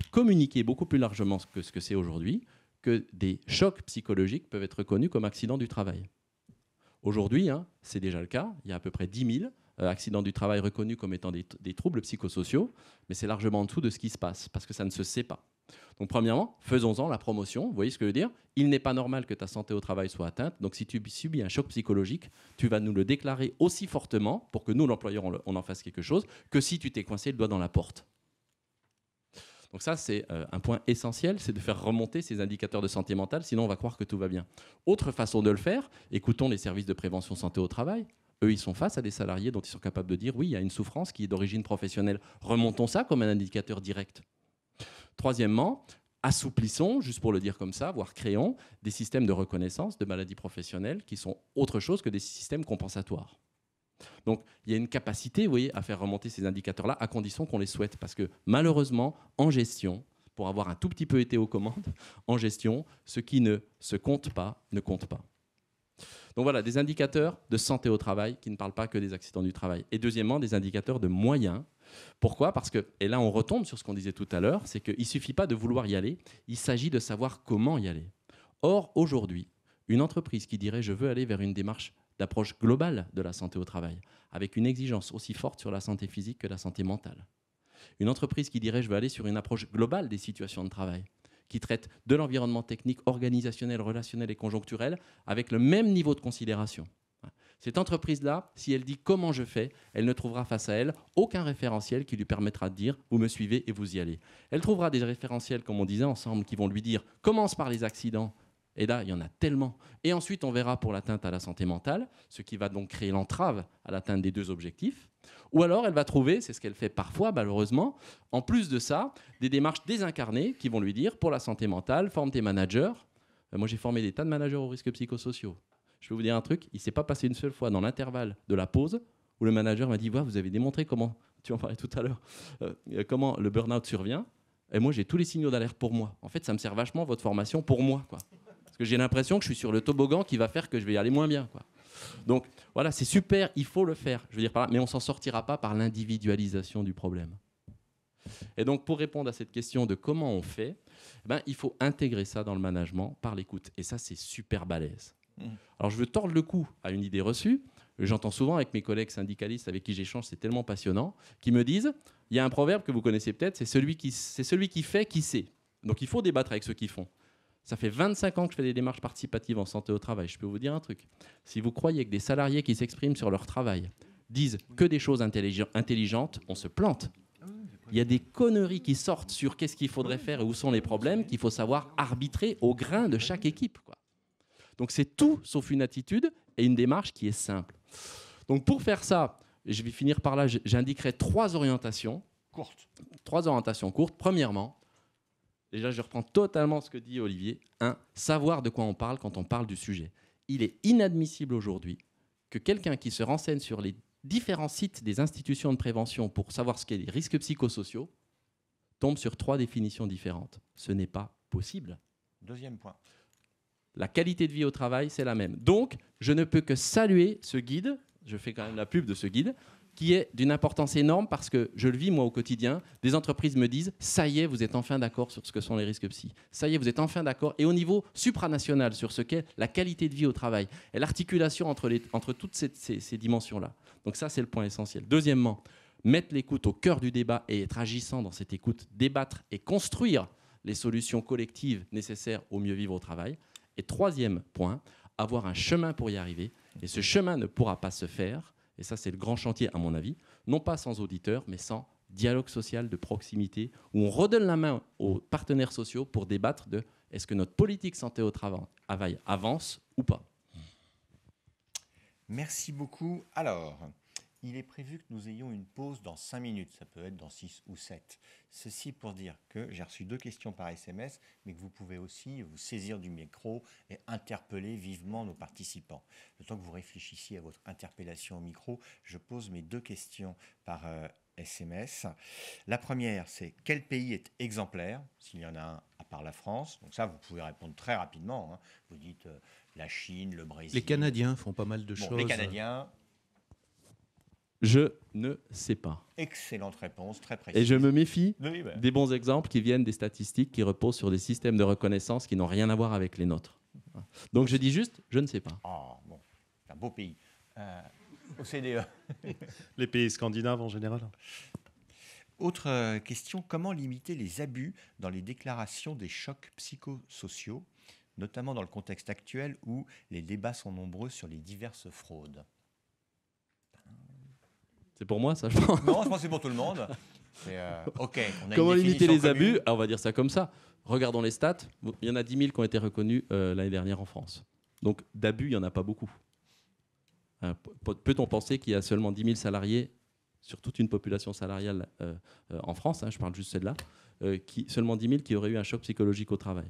communiquer beaucoup plus largement que ce que c'est aujourd'hui, que des chocs psychologiques peuvent être reconnus comme accidents du travail? Aujourd'hui, c'est déjà le cas. Il y a à peu près 10 000 accidents du travail reconnus comme étant des troubles psychosociaux, mais c'est largement en dessous de ce qui se passe, parce que ça ne se sait pas. Donc premièrement, faisons-en la promotion. Vous voyez ce que je veux dire? Il n'est pas normal que ta santé au travail soit atteinte, donc si tu subis un choc psychologique, tu vas nous le déclarer aussi fortement, pour que nous, l'employeur, on en fasse quelque chose, que si tu t'es coincé le doigt dans la porte. Donc ça, c'est un point essentiel, c'est de faire remonter ces indicateurs de santé mentale, sinon on va croire que tout va bien. Autre façon de le faire, écoutons les services de prévention santé au travail. Eux, ils sont face à des salariés dont ils sont capables de dire « oui, il y a une souffrance qui est d'origine professionnelle. Remontons ça comme un indicateur direct. » Troisièmement, assouplissons, juste pour le dire comme ça, voire créons des systèmes de reconnaissance de maladies professionnelles qui sont autre chose que des systèmes compensatoires. Donc, il y a une capacité, vous voyez, à faire remonter ces indicateurs-là, à condition qu'on les souhaite. Parce que malheureusement, en gestion, pour avoir un tout petit peu été aux commandes, en gestion, ce qui ne se compte pas, ne compte pas. Donc voilà, des indicateurs de santé au travail qui ne parlent pas que des accidents du travail. Et deuxièmement, des indicateurs de moyens. Pourquoi? Parce que, et là on retombe sur ce qu'on disait tout à l'heure, c'est qu'il ne suffit pas de vouloir y aller, il s'agit de savoir comment y aller. Or, aujourd'hui, une entreprise qui dirait « je veux aller vers une démarche d'approche globale de la santé au travail, avec une exigence aussi forte sur la santé physique que la santé mentale. » Une entreprise qui dirait « je veux aller sur une approche globale des situations de travail », qui traite de l'environnement technique, organisationnel, relationnel et conjoncturel avec le même niveau de considération. Cette entreprise-là, si elle dit comment je fais, elle ne trouvera face à elle aucun référentiel qui lui permettra de dire vous me suivez et vous y allez. Elle trouvera des référentiels, comme on disait ensemble, qui vont lui dire commence par les accidents. Et là, il y en a tellement. Et ensuite, on verra pour l'atteinte à la santé mentale, ce qui va donc créer l'entrave à l'atteinte des deux objectifs. Ou alors, elle va trouver, c'est ce qu'elle fait parfois, malheureusement, en plus de ça, des démarches désincarnées qui vont lui dire pour la santé mentale, forme tes managers. Moi, j'ai formé des tas de managers aux risques psychosociaux. Je vais vous dire un truc, il ne s'est pas passé une seule fois dans l'intervalle de la pause où le manager m'a dit vous avez démontré comment, tu en parlais tout à l'heure, comment le burn-out survient. Et moi, j'ai tous les signaux d'alerte pour moi. En fait, ça me sert vachement, votre formation, pour moi, quoi. Parce que j'ai l'impression que je suis sur le toboggan qui va faire que je vais y aller moins bien, quoi. Donc, voilà, c'est super, il faut le faire. Je veux dire par là, mais on ne s'en sortira pas par l'individualisation du problème. Et donc, pour répondre à cette question de comment on fait, il faut intégrer ça dans le management par l'écoute. Et ça, c'est super balèze. Alors, je veux tordre le cou à une idée reçue. J'entends souvent avec mes collègues syndicalistes avec qui j'échange, c'est tellement passionnant, qui me disent, il y a un proverbe que vous connaissez peut-être, c'est celui qui fait, qui sait. Donc, il faut débattre avec ceux qui font. Ça fait 25 ans que je fais des démarches participatives en santé au travail. Je peux vous dire un truc. Si vous croyez que des salariés qui s'expriment sur leur travail disent que des choses intelligentes, on se plante. Il y a des conneries qui sortent sur qu'est-ce qu'il faudrait faire et où sont les problèmes qu'il faut savoir arbitrer au grain de chaque équipe, quoi. Donc c'est tout sauf une attitude et une démarche qui est simple. Donc pour faire ça, je vais finir par là, j'indiquerai 3 orientations. Courtes. 3 orientations courtes. Premièrement, déjà je reprends totalement ce que dit Olivier. 1. Savoir de quoi on parle quand on parle du sujet. Il est inadmissible aujourd'hui que quelqu'un qui se renseigne sur les différents sites des institutions de prévention pour savoir ce qu'est les risques psychosociaux tombe sur 3 définitions différentes. Ce n'est pas possible. Deuxième point. La qualité de vie au travail, c'est la même. Donc, je ne peux que saluer ce guide, je fais quand même la pub de ce guide, qui est d'une importance énorme parce que je le vis moi au quotidien. Des entreprises me disent, ça y est, vous êtes enfin d'accord sur ce que sont les risques psy. Ça y est, vous êtes enfin d'accord. Et au niveau supranational, sur ce qu'est la qualité de vie au travail et l'articulation entre toutes ces dimensions-là. Donc ça, c'est le point essentiel. Deuxièmement, mettre l'écoute au cœur du débat et être agissant dans cette écoute, débattre et construire les solutions collectives nécessaires au mieux vivre au travail. Et troisième point, avoir un chemin pour y arriver. Et ce chemin ne pourra pas se faire, et ça c'est le grand chantier à mon avis, non pas sans auditeurs, mais sans dialogue social de proximité, où on redonne la main aux partenaires sociaux pour débattre de est-ce que notre politique santé au travail avance ou pas. Merci beaucoup. Alors, il est prévu que nous ayons une pause dans 5 minutes. Ça peut être dans 6 ou 7. Ceci pour dire que j'ai reçu 2 questions par SMS, mais que vous pouvez aussi vous saisir du micro et interpeller vivement nos participants. Le temps que vous réfléchissiez à votre interpellation au micro, je pose mes 2 questions par SMS. La première, c'est quel pays est exemplaire, s'il y en a un à part la France? Donc ça, vous pouvez répondre très rapidement. Hein. Vous dites la Chine, le Brésil. Les Canadiens font pas mal de choses. Les Canadiens... Je ne sais pas. Excellente réponse, très précise. Et je me méfie des bons exemples qui viennent des statistiques qui reposent sur des systèmes de reconnaissance qui n'ont rien à voir avec les nôtres. Donc je dis juste, je ne sais pas. Oh, bon, c'est un beau pays. OCDE. Les pays scandinaves en général. Autre question, comment limiter les abus dans les déclarations des chocs psychosociaux, notamment dans le contexte actuel où les débats sont nombreux sur les diverses fraudes? C'est pour moi, ça, je pense. Non, je pense que c'est pour tout le monde. OK, on a comment une limiter les abus? commune. Alors, on va dire ça comme ça. Regardons les stats. Il y en a 10 000 qui ont été reconnus l'année dernière en France. Donc, d'abus, il n'y en a pas beaucoup. Peut-on penser qu'il y a seulement 10 000 salariés sur toute une population salariale en France, je parle juste celle-là, seulement 10 000 qui auraient eu un choc psychologique au travail.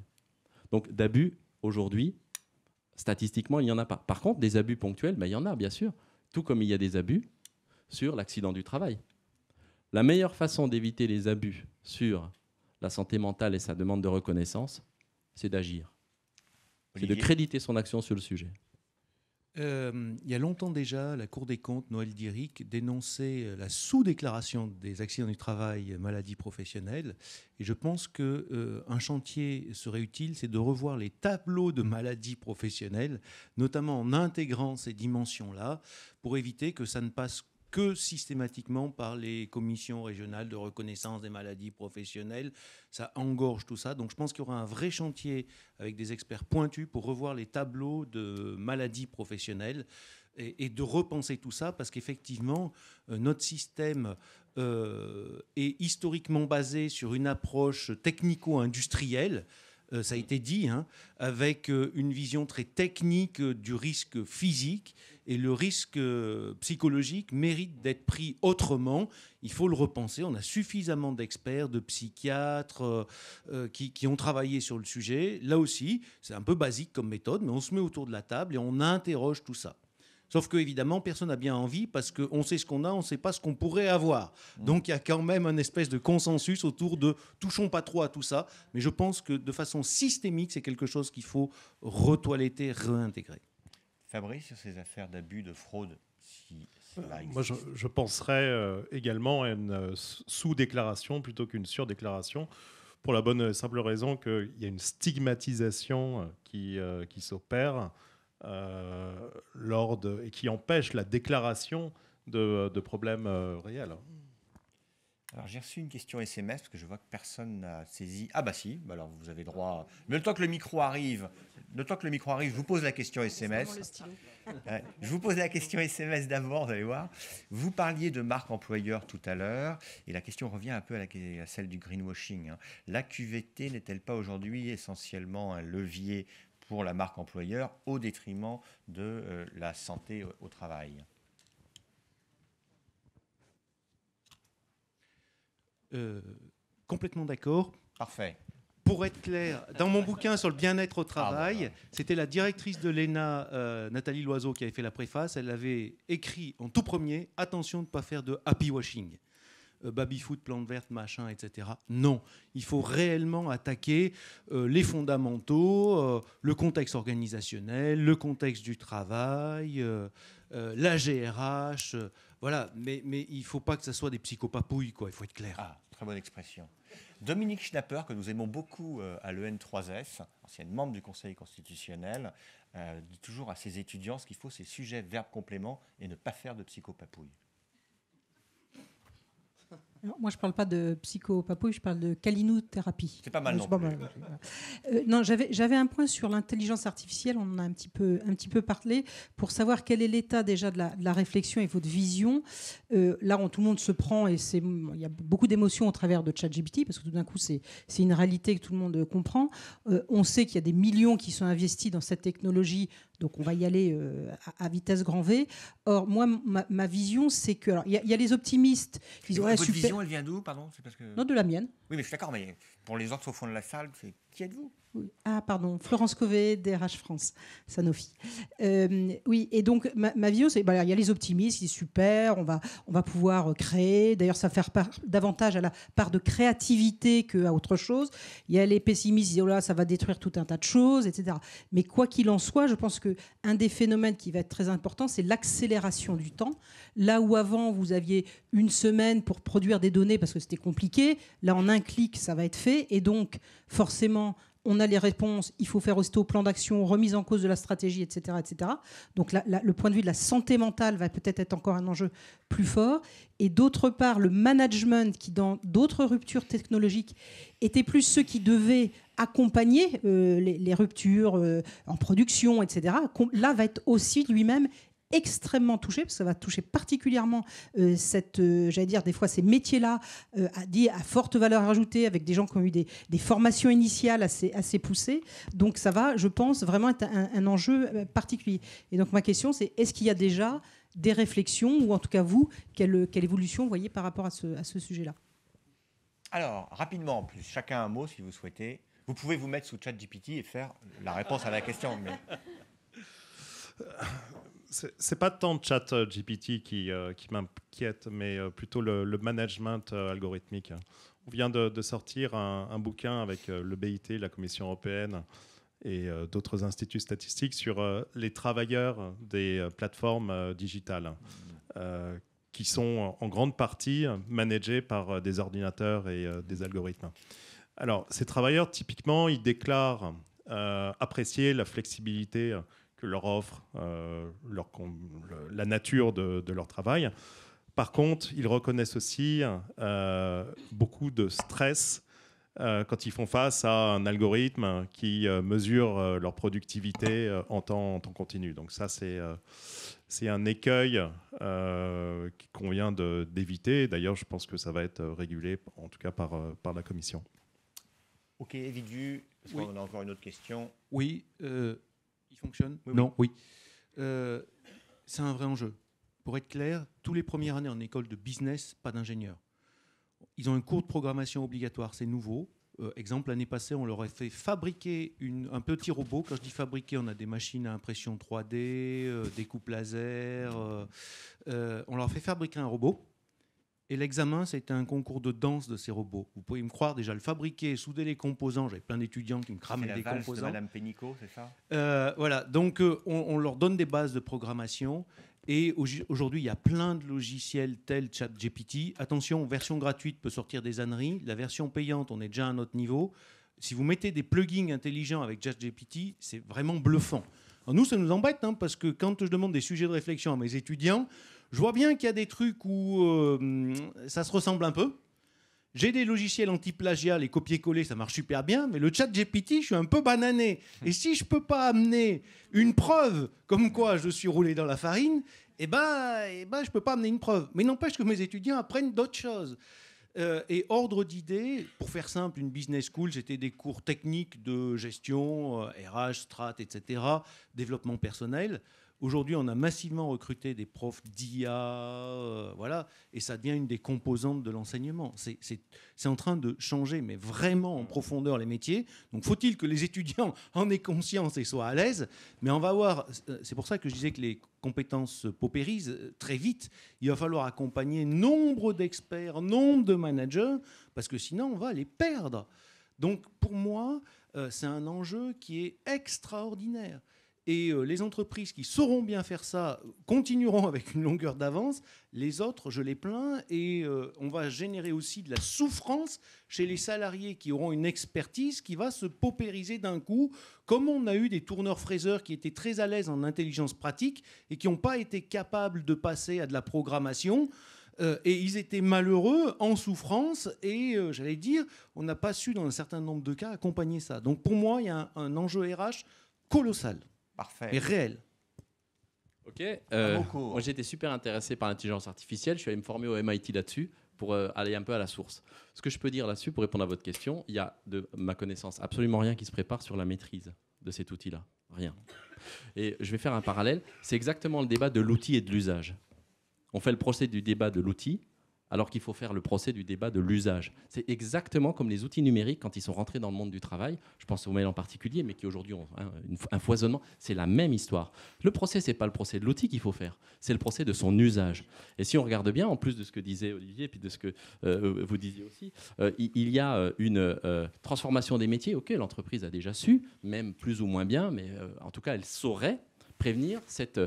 Donc, d'abus, aujourd'hui, statistiquement, il n'y en a pas. Par contre, des abus ponctuels, il y en a, bien sûr. Tout comme il y a des abus sur l'accident du travail. La meilleure façon d'éviter les abus sur la santé mentale et sa demande de reconnaissance, c'est d'agir. C'est de créditer son action sur le sujet. Il y a longtemps déjà, la Cour des comptes, Noël Diric, dénonçait la sous-déclaration des accidents du travail, maladies professionnelles. Et je pense qu'un chantier serait utile, c'est de revoir les tableaux de maladies professionnelles, notamment en intégrant ces dimensions-là, pour éviter que ça ne passe que systématiquement par les commissions régionales de reconnaissance des maladies professionnelles. Ça engorge tout ça. Donc je pense qu'il y aura un vrai chantier avec des experts pointus pour revoir les tableaux de maladies professionnelles. et de repenser tout ça, parce qu'effectivement, notre système est historiquement basé sur une approche technico-industrielle, ça a été dit, hein, avec une vision très technique du risque physique, et le risque psychologique mérite d'être pris autrement. Il faut le repenser. On a suffisamment d'experts, de psychiatres qui ont travaillé sur le sujet. Là aussi, c'est un peu basique comme méthode, mais on se met autour de la table et on interroge tout ça. Sauf qu'évidemment, personne n'a bien envie parce qu'on sait ce qu'on a, on ne sait pas ce qu'on pourrait avoir. Donc il y a quand même un espèce de consensus autour de touchons pas trop à tout ça. Mais je pense que de façon systémique, c'est quelque chose qu'il faut retoiletter, réintégrer. Fabrice, sur ces affaires d'abus, de fraude, si cela existe. Moi, je penserais également à une sous-déclaration plutôt qu'une sur-déclaration, pour la bonne et simple raison qu'il y a une stigmatisation qui s'opère et qui empêche la déclaration de problèmes réels. Alors j'ai reçu une question SMS parce que je vois que personne n'a saisi. Ah bah si, bah alors vous avez droit. Mais le temps que le micro arrive, je vous pose la question SMS. Je vous pose la question SMS d'abord, vous allez voir. Vous parliez de marque employeur tout à l'heure, et la question revient un peu à celle du greenwashing. La QVT n'est-elle pas aujourd'hui essentiellement un levier pour la marque employeur au détriment de la santé au travail ? Complètement d'accord. Parfait. Pour être clair, dans mon bouquin sur le bien-être au travail, c'était la directrice de l'ENA, Nathalie Loiseau, qui avait fait la préface. Elle avait écrit en tout premier « Attention de ne pas faire de happy washing ». Baby-foot, plante verte, machin, etc. Non, il faut réellement attaquer les fondamentaux, le contexte organisationnel, le contexte du travail, la GRH, voilà. Mais il ne faut pas que ça soit des psychopapouilles, quoi. Il faut être clair. Ah, très bonne expression. Dominique Schnapper, que nous aimons beaucoup à l'EN3S, ancienne membre du Conseil constitutionnel, dit toujours à ses étudiants ce qu'il faut, c'est sujet, verbe, complément, et ne pas faire de psychopapouille. Alors, moi, je ne parle pas de psychopapouille, je parle de calinothérapie. C'est pas mal non plus. Non, j'avais un point sur l'intelligence artificielle, on en a un petit peu parlé, pour savoir quel est l'état déjà de la réflexion et votre vision. Là, tout le monde se prend, et il y a beaucoup d'émotions au travers de ChatGPT, parce que tout d'un coup, c'est une réalité que tout le monde comprend. On sait qu'il y a des millions qui sont investis dans cette technologie, donc on va y aller à vitesse grand V. Or, moi, ma vision, c'est que... Il y a les optimistes qui disent... Votre vision, elle vient d'où, pardon? C'est parce que... Non, de la mienne. Oui, mais je suis d'accord, mais pour les autres au fond de la salle, qui êtes-vous? Oui. Ah, pardon, Florence Cové, DRH France, Sanofi. Oui, et donc ma vision, c'est il y a les optimistes, c'est super, on va pouvoir créer. D'ailleurs, ça va faire davantage à la part de créativité qu'à autre chose. Il y a les pessimistes, ils disent là, ça va détruire tout un tas de choses, etc. Mais quoi qu'il en soit, je pense qu'un des phénomènes qui va être très important, c'est l'accélération du temps. Là où avant, vous aviez une semaine pour produire des données parce que c'était compliqué, là, en un clic, ça va être fait. Et donc, forcément, on a les réponses, il faut faire aussitôt plan d'action, remise en cause de la stratégie, etc. etc. Donc le point de vue de la santé mentale va peut-être être encore un enjeu plus fort. Et d'autre part, le management qui, dans d'autres ruptures technologiques, était plus ceux qui devaient accompagner les ruptures en production, etc., là va être aussi lui-même extrêmement touché, parce que ça va toucher particulièrement j'allais dire, des fois, ces métiers-là à forte valeur ajoutée, avec des gens qui ont eu des formations initiales assez poussées. Donc ça va, je pense, vraiment être un enjeu particulier. Et donc ma question, c'est est-ce qu'il y a déjà des réflexions, ou en tout cas vous, quelle évolution vous voyez par rapport à ce sujet-là? Alors, rapidement, en plus, chacun un mot si vous souhaitez. Vous pouvez vous mettre sous ChatGPT et faire la réponse à la question. Mais... C'est pas tant ChatGPT qui m'inquiète, mais plutôt le management algorithmique. On vient de sortir un bouquin avec le BIT, la Commission européenne, et d'autres instituts statistiques sur les travailleurs des plateformes digitales, qui sont en grande partie managés par des ordinateurs et des algorithmes. Alors, ces travailleurs, typiquement, ils déclarent apprécier la flexibilité que leur offre la nature de leur travail. Par contre, ils reconnaissent aussi beaucoup de stress quand ils font face à un algorithme qui mesure leur productivité en temps continu. Donc ça, c'est un écueil qu'il convient d'éviter. D'ailleurs, je pense que ça va être régulé, en tout cas par la Commission. Ok, Vidu, est-ce qu'on a encore une autre question? Oui, il fonctionne? Oui, non, oui. C'est un vrai enjeu. Pour être clair, tous les premières années en école de business, pas d'ingénieurs. Ils ont un cours de programmation obligatoire, c'est nouveau. Exemple, l'année passée, on leur a fait fabriquer un petit robot. Quand je dis fabriquer, on a des machines à impression 3D, des coupes laser. On leur a fait fabriquer un robot. Et l'examen, c'était un concours de danse de ces robots. Vous pouvez me croire, déjà, le fabriquer, souder les composants. J'avais plein d'étudiants qui me cramaient des composants. C'est Madame Pénicaud, c'est ça? Voilà, donc on leur donne des bases de programmation. Et aujourd'hui, il y a plein de logiciels tels ChatGPT. Attention, version gratuite peut sortir des âneries. La version payante, on est déjà à un autre niveau. Si vous mettez des plugins intelligents avec ChatGPT, c'est vraiment bluffant. Alors nous, ça nous embête, hein, parce que quand je demande des sujets de réflexion à mes étudiants, je vois bien qu'il y a des trucs où ça se ressemble un peu. J'ai des logiciels anti-plagiat, les copier-coller, ça marche super bien, mais le ChatGPT, je suis un peu banané. Et si je ne peux pas amener une preuve comme quoi je suis roulé dans la farine, je ne peux pas amener une preuve. Mais n'empêche que mes étudiants apprennent d'autres choses. Et ordre d'idées, pour faire simple, une business school, c'était des cours techniques de gestion, RH, strat, etc., développement personnel. Aujourd'hui, on a massivement recruté des profs d'IA, voilà, et ça devient une des composantes de l'enseignement. C'est en train de changer, mais vraiment en profondeur, les métiers. Donc, faut-il que les étudiants en aient conscience et soient à l'aise? Mais on va voir, c'est pour ça que je disais que les compétences paupérisent très vite. Il va falloir accompagner nombre d'experts, nombre de managers, parce que sinon, on va les perdre. Donc, pour moi, c'est un enjeu qui est extraordinaire. Et les entreprises qui sauront bien faire ça continueront avec une longueur d'avance. Les autres, je les plains. Et on va générer aussi de la souffrance chez les salariés qui auront une expertise qui va se paupériser d'un coup. Comme on a eu des tourneurs-fraiseurs qui étaient très à l'aise en intelligence pratique et qui n'ont pas été capables de passer à de la programmation. Et ils étaient malheureux, en souffrance. Et j'allais dire, on n'a pas su, dans un certain nombre de cas, accompagner ça. Donc pour moi, il y a un enjeu RH colossal. Parfait. Et réel. Ok. Moi, j'étais super intéressé par l'intelligence artificielle. Je suis allé me former au MIT là-dessus pour aller un peu à la source. Ce que je peux dire là-dessus, pour répondre à votre question, il y a, de ma connaissance, absolument rien qui se prépare sur la maîtrise de cet outil-là. Rien. Et je vais faire un parallèle. C'est exactement le débat de l'outil et de l'usage. On fait le procès du débat de l'outil, alors qu'il faut faire le procès du débat de l'usage. C'est exactement comme les outils numériques quand ils sont rentrés dans le monde du travail, je pense aux mails en particulier, mais qui aujourd'hui ont un foisonnement, c'est la même histoire. Le procès, ce n'est pas le procès de l'outil qu'il faut faire, c'est le procès de son usage. Et si on regarde bien, en plus de ce que disait Olivier, et puis de ce que vous disiez aussi, il y a une transformation des métiers auxquels l'entreprise a déjà su, même plus ou moins bien, mais en tout cas, elle saurait prévenir cette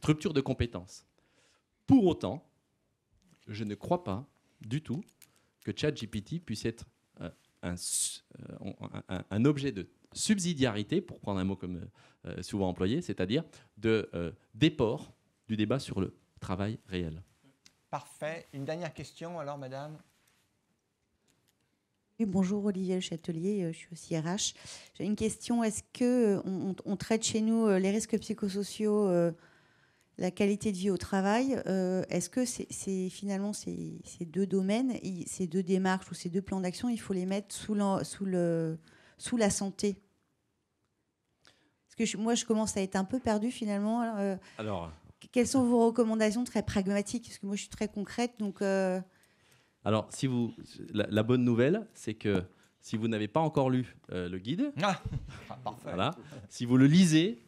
rupture de compétences. Pour autant, je ne crois pas du tout que ChatGPT puisse être un objet de subsidiarité, pour prendre un mot comme souvent employé, c'est-à-dire de déport du débat sur le travail réel. Parfait. Une dernière question alors, madame? Oui, bonjour, Olivier Châtelier, je suis aussi RH. J'ai une question, est-ce qu'on traite chez nous les risques psychosociaux, la qualité de vie au travail, est-ce que c'est finalement ces deux domaines, ces deux démarches ou ces deux plans d'action, il faut les mettre sous la santé? Parce que moi, je commence à être un peu perdue finalement. Alors, quelles sont vos recommandations très pragmatiques? Parce que moi, je suis très concrète, donc... Alors, la bonne nouvelle, c'est que si vous n'avez pas encore lu le guide, voilà, si vous le lisez,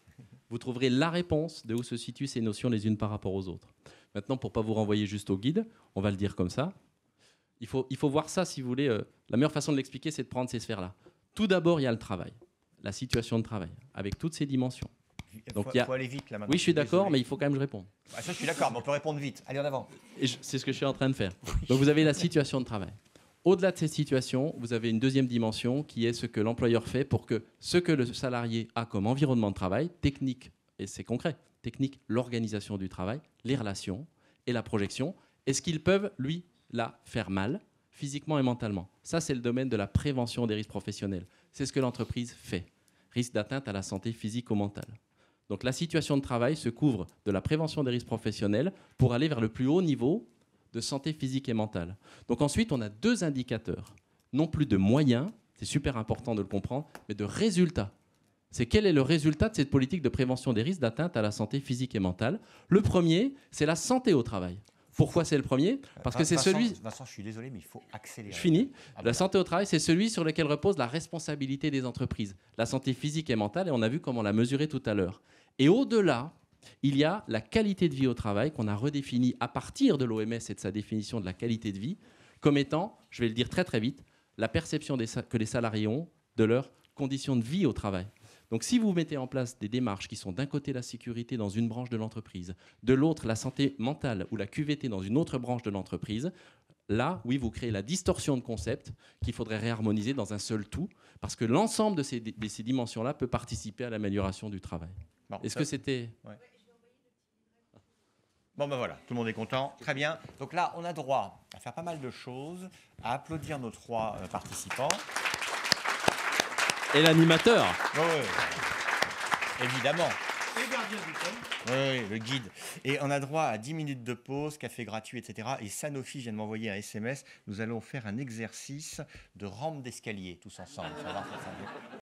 vous trouverez la réponse de où se situent ces notions les unes par rapport aux autres. Maintenant, pour ne pas vous renvoyer juste au guide, on va le dire comme ça. Il faut voir ça, si vous voulez. La meilleure façon de l'expliquer, c'est de prendre ces sphères-là. Tout d'abord, il y a le travail, la situation de travail, avec toutes ses dimensions. Donc, il faut aller vite là maintenant. Oui, je suis d'accord, mais il faut quand même que je réponde. Ça, je suis d'accord, mais on peut répondre vite. Allez, en avant. C'est ce que je suis en train de faire. Donc, vous avez la situation de travail. Au-delà de ces situations, vous avez une deuxième dimension qui est ce que l'employeur fait pour que ce que le salarié a comme environnement de travail, technique, et c'est concret, technique, l'organisation du travail, les relations et la projection, est-ce qu'ils peuvent, lui, la faire mal, physiquement et mentalement. Ça, c'est le domaine de la prévention des risques professionnels. C'est ce que l'entreprise fait. Risque d'atteinte à la santé physique ou mentale. Donc la situation de travail se couvre de la prévention des risques professionnels pour aller vers le plus haut niveau de santé physique et mentale. Donc ensuite, on a 2 indicateurs. Non plus de moyens, c'est super important de le comprendre, mais de résultats. C'est quel est le résultat de cette politique de prévention des risques d'atteinte à la santé physique et mentale. Le premier, c'est la santé au travail. Pourquoi c'est le premier? Parce que c'est celui... Vincent, je suis désolé, mais il faut accélérer. Je finis. La santé au travail, c'est celui sur lequel repose la responsabilité des entreprises. La santé physique et mentale, et on a vu comment la mesurer tout à l'heure. Et au-delà, il y a la qualité de vie au travail qu'on a redéfinie à partir de l'OMS et de sa définition de la qualité de vie comme étant, je vais le dire très très vite, la perception que les salariés ont de leurs conditions de vie au travail. Donc si vous mettez en place des démarches qui sont d'un côté la sécurité dans une branche de l'entreprise, de l'autre la santé mentale ou la QVT dans une autre branche de l'entreprise, là, oui, vous créez la distorsion de concept qu'il faudrait réharmoniser dans un seul tout, parce que l'ensemble de ces dimensions-là peut participer à l'amélioration du travail. Bon, Est-ce que c'était... Ouais. Bon, ben voilà, tout le monde est content. Très bien. Donc là, on a droit à faire pas mal de choses, à applaudir nos 3 participants. Et l'animateur. Oui, évidemment. Et gardien du thème. Oui, le guide. Et on a droit à 10 minutes de pause, café gratuit, etc. Et Sanofi vient de m'envoyer un SMS. Nous allons faire un exercice de rampe d'escalier tous ensemble. Ça va, ça va.